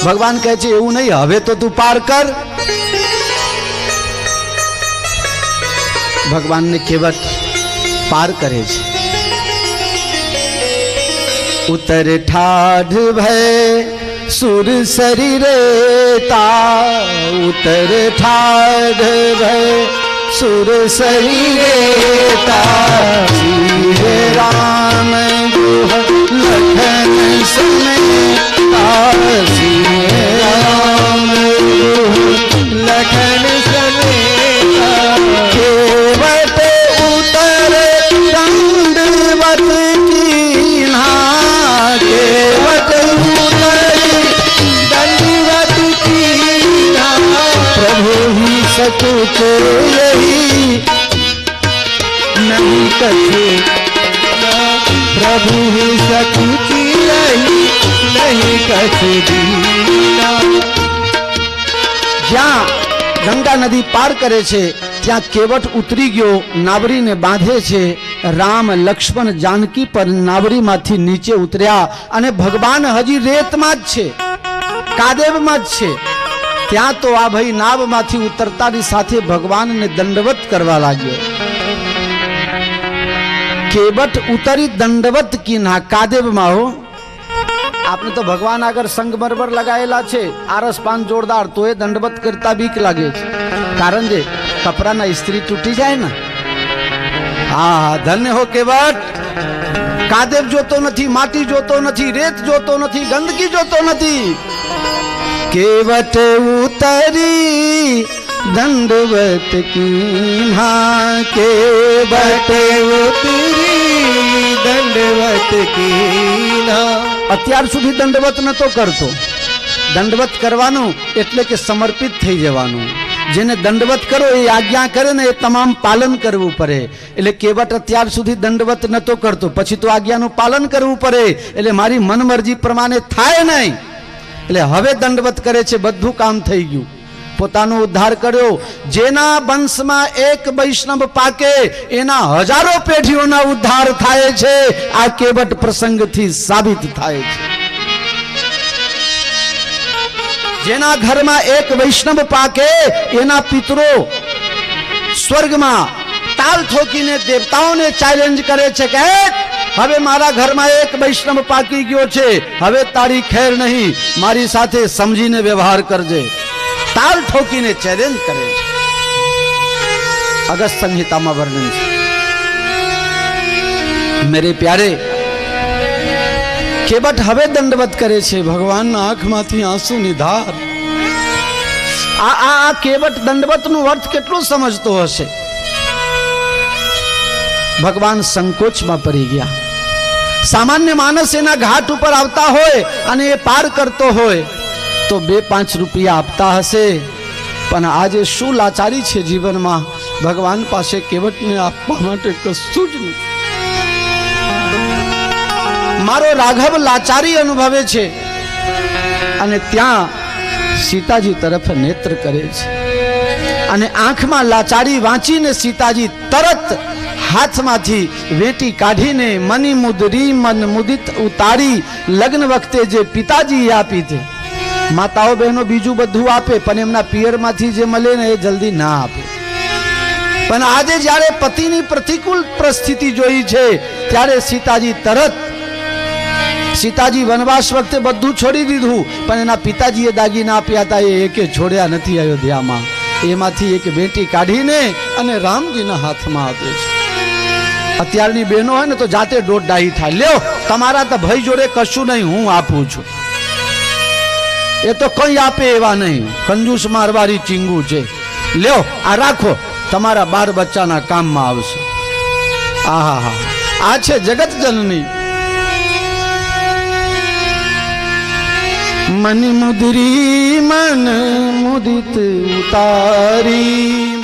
ભગવાન કહે છે એવું નહીં, હવે તો તું પાર કર. ભગવાનને કેવટ પાર કરે છે. ઉતર ઠાઢ ભય સુર શરીરેતા, ઉતર ઠાઢ ભય સુર શરીરેતા, શ્રી રામ ગુહ લખન સમેતા, શ્રી રામ ગુહ લખન સમેતા, કેવટ ઉતર દંડવત कीन्हा, केवट उतरी दंडवत कीन्हा, प्रभु ही सकुच यही नहीं कछु, प्रभु ही सकुच यही नहीं कछु दीना. જ્યાં ગંગા નદી પાર કરે છે ત્યાં કેવટ ઉતરી ગયો, નાવરીને બાંધે છે. રામ લક્ષ્મણ જાનકી પર નાવરીમાંથી નીચે ઉતર્યા અને ભગવાન હજી રેતમાં જ છે, કાદેવમાં જ છે. ત્યાં તો આ ભાઈ નાવમાંથી ઉતરતાની સાથે ભગવાનને દંડવત કરવા લાગ્યો. કેવટ ઉતરી દંડવત કીન્હા, કાદેવમાં હો. આપણે તો ભગવાન આગળ સંગમરમર લગાયેલા છે, આરસ પાન જોરદાર, તો એ દંડવત કરતા બીક લાગે છે. કારણ જે કપડાના ઇસ્ત્રી તૂટી જાય ને. હા, ધન્ય હો કેવટ. કાદેવ જોતો નથી, માટી જોતો નથી, રેત જોતો નથી, ગંદકી જોતો નથી. કેવટ ઉતરી દંડવત કીન્હા, કેવટ ઉતરી દંડવત કીન્હા. અત્યાર સુધી દંડવત નતો કરતો. દંડવત કરવાનું એટલે કે સમર્પિત થઈ જવાનું. જેને દંડવત કરો એ આજ્ઞા કરે ને એ તમામ પાલન કરવું પડે. એટલે કેવટ અત્યાર સુધી દંડવત નતો કરતો, પછી તો આજ્ઞાનું પાલન કરવું પડે, એટલે મારી મનમરજી પ્રમાણે થાય નહીં. એટલે હવે દંડવત કરે છે, બધું કામ થઈ ગયું, પોતાનો ઉદ્ધાર કર્યો. જેના વંશમાં એક વૈષ્ણવ પાકે એના હજારો પેઢીઓના ઉદ્ધાર થાય છે. આ કેવટ પ્રસંગથી સાબિત થાય છે. જેના ઘરમાં એક વૈષ્ણવ પાકે એના પિતરો સ્વર્ગમાં તાલ ઠોકીને દેવતાઓને ચેલેન્જ કરે છે કે હવે મારા ઘરમાં એક વૈષ્ણવ પાકી ગયો છે, હવે તારી ખેર નહીં, મારી સાથે સમજીને વ્યવહાર કરજે. તાલ ઠોકીને ચેલેન્જ કરે છે. અગસ્ત્ય સંહિતામાં વર્ણન છે. મેરે પ્યારે કેવટ હવે દંડવત કરે છે. ભગવાનના આંખમાંથી આંસુની ધાર. આ કેવટ દંડવતનો અર્થ કેટલો સમજતો હશે. ભગવાન સંકોચમાં પડી ગયા. સામાન્ય માણસ એના ઘાટ ઉપર આવતા હોય અને એ પાર કરતો હોય તો 2-5 રૂપિયા આપતા હશે, પણ આજે શું લાચારી છે જીવનમાં. ભગવાન પાસે કેવટને આપવા માટે કશું જ નથી. મારો રાઘવ લાચારી અનુભવે છે અને ત્યાં સીતાજી તરફ નેત્ર કરે છે અને આંખમાં લાચારી વાંચીને સીતાજી તરત હાથમાંથી વેટી કાઢીને મની મુદરી મન મુદિત ઉતારી લગ્ન વખતે જે પિતાજી આપી છે. માતાઓ બહેનો બીજું બધું આપે પણ એમના પિયરમાંથી જે મળે ને એ જલ્દી ના આપે. પણ આજે જ્યારે પતિની પ્રતિકૂળ પરિસ્થિતિ જોઈ છે ત્યારે સીતાજી તરત, સીતાજી વનવાસ વખતે બધું છોડી દીધું પણ એના પિતાજીએ દાગીના આપ્યા હતા એ એકે છોડ્યા નથી અયોધ્યામાં. એમાંથી એક વેટી કાઢીને અને રામજીના હાથમાં આપે છે. અત્યારની બહેનો હોય ને તો જાતે દોઢ ડાહી થાય, લ્યો તમારા તો ભાઈ જોડે કશું નહીં, હું આપું છું. એ તો કઈ આપે એવા નહીં, કંજૂસ મારવારી ચીંગુ છે. લ્યો આ રાખો, તમારા બાર બચ્ચાના કામમાં આવશે. આહા હા, આ છે જગત જનની. મન મુદરી મન મુદિત ઉતારી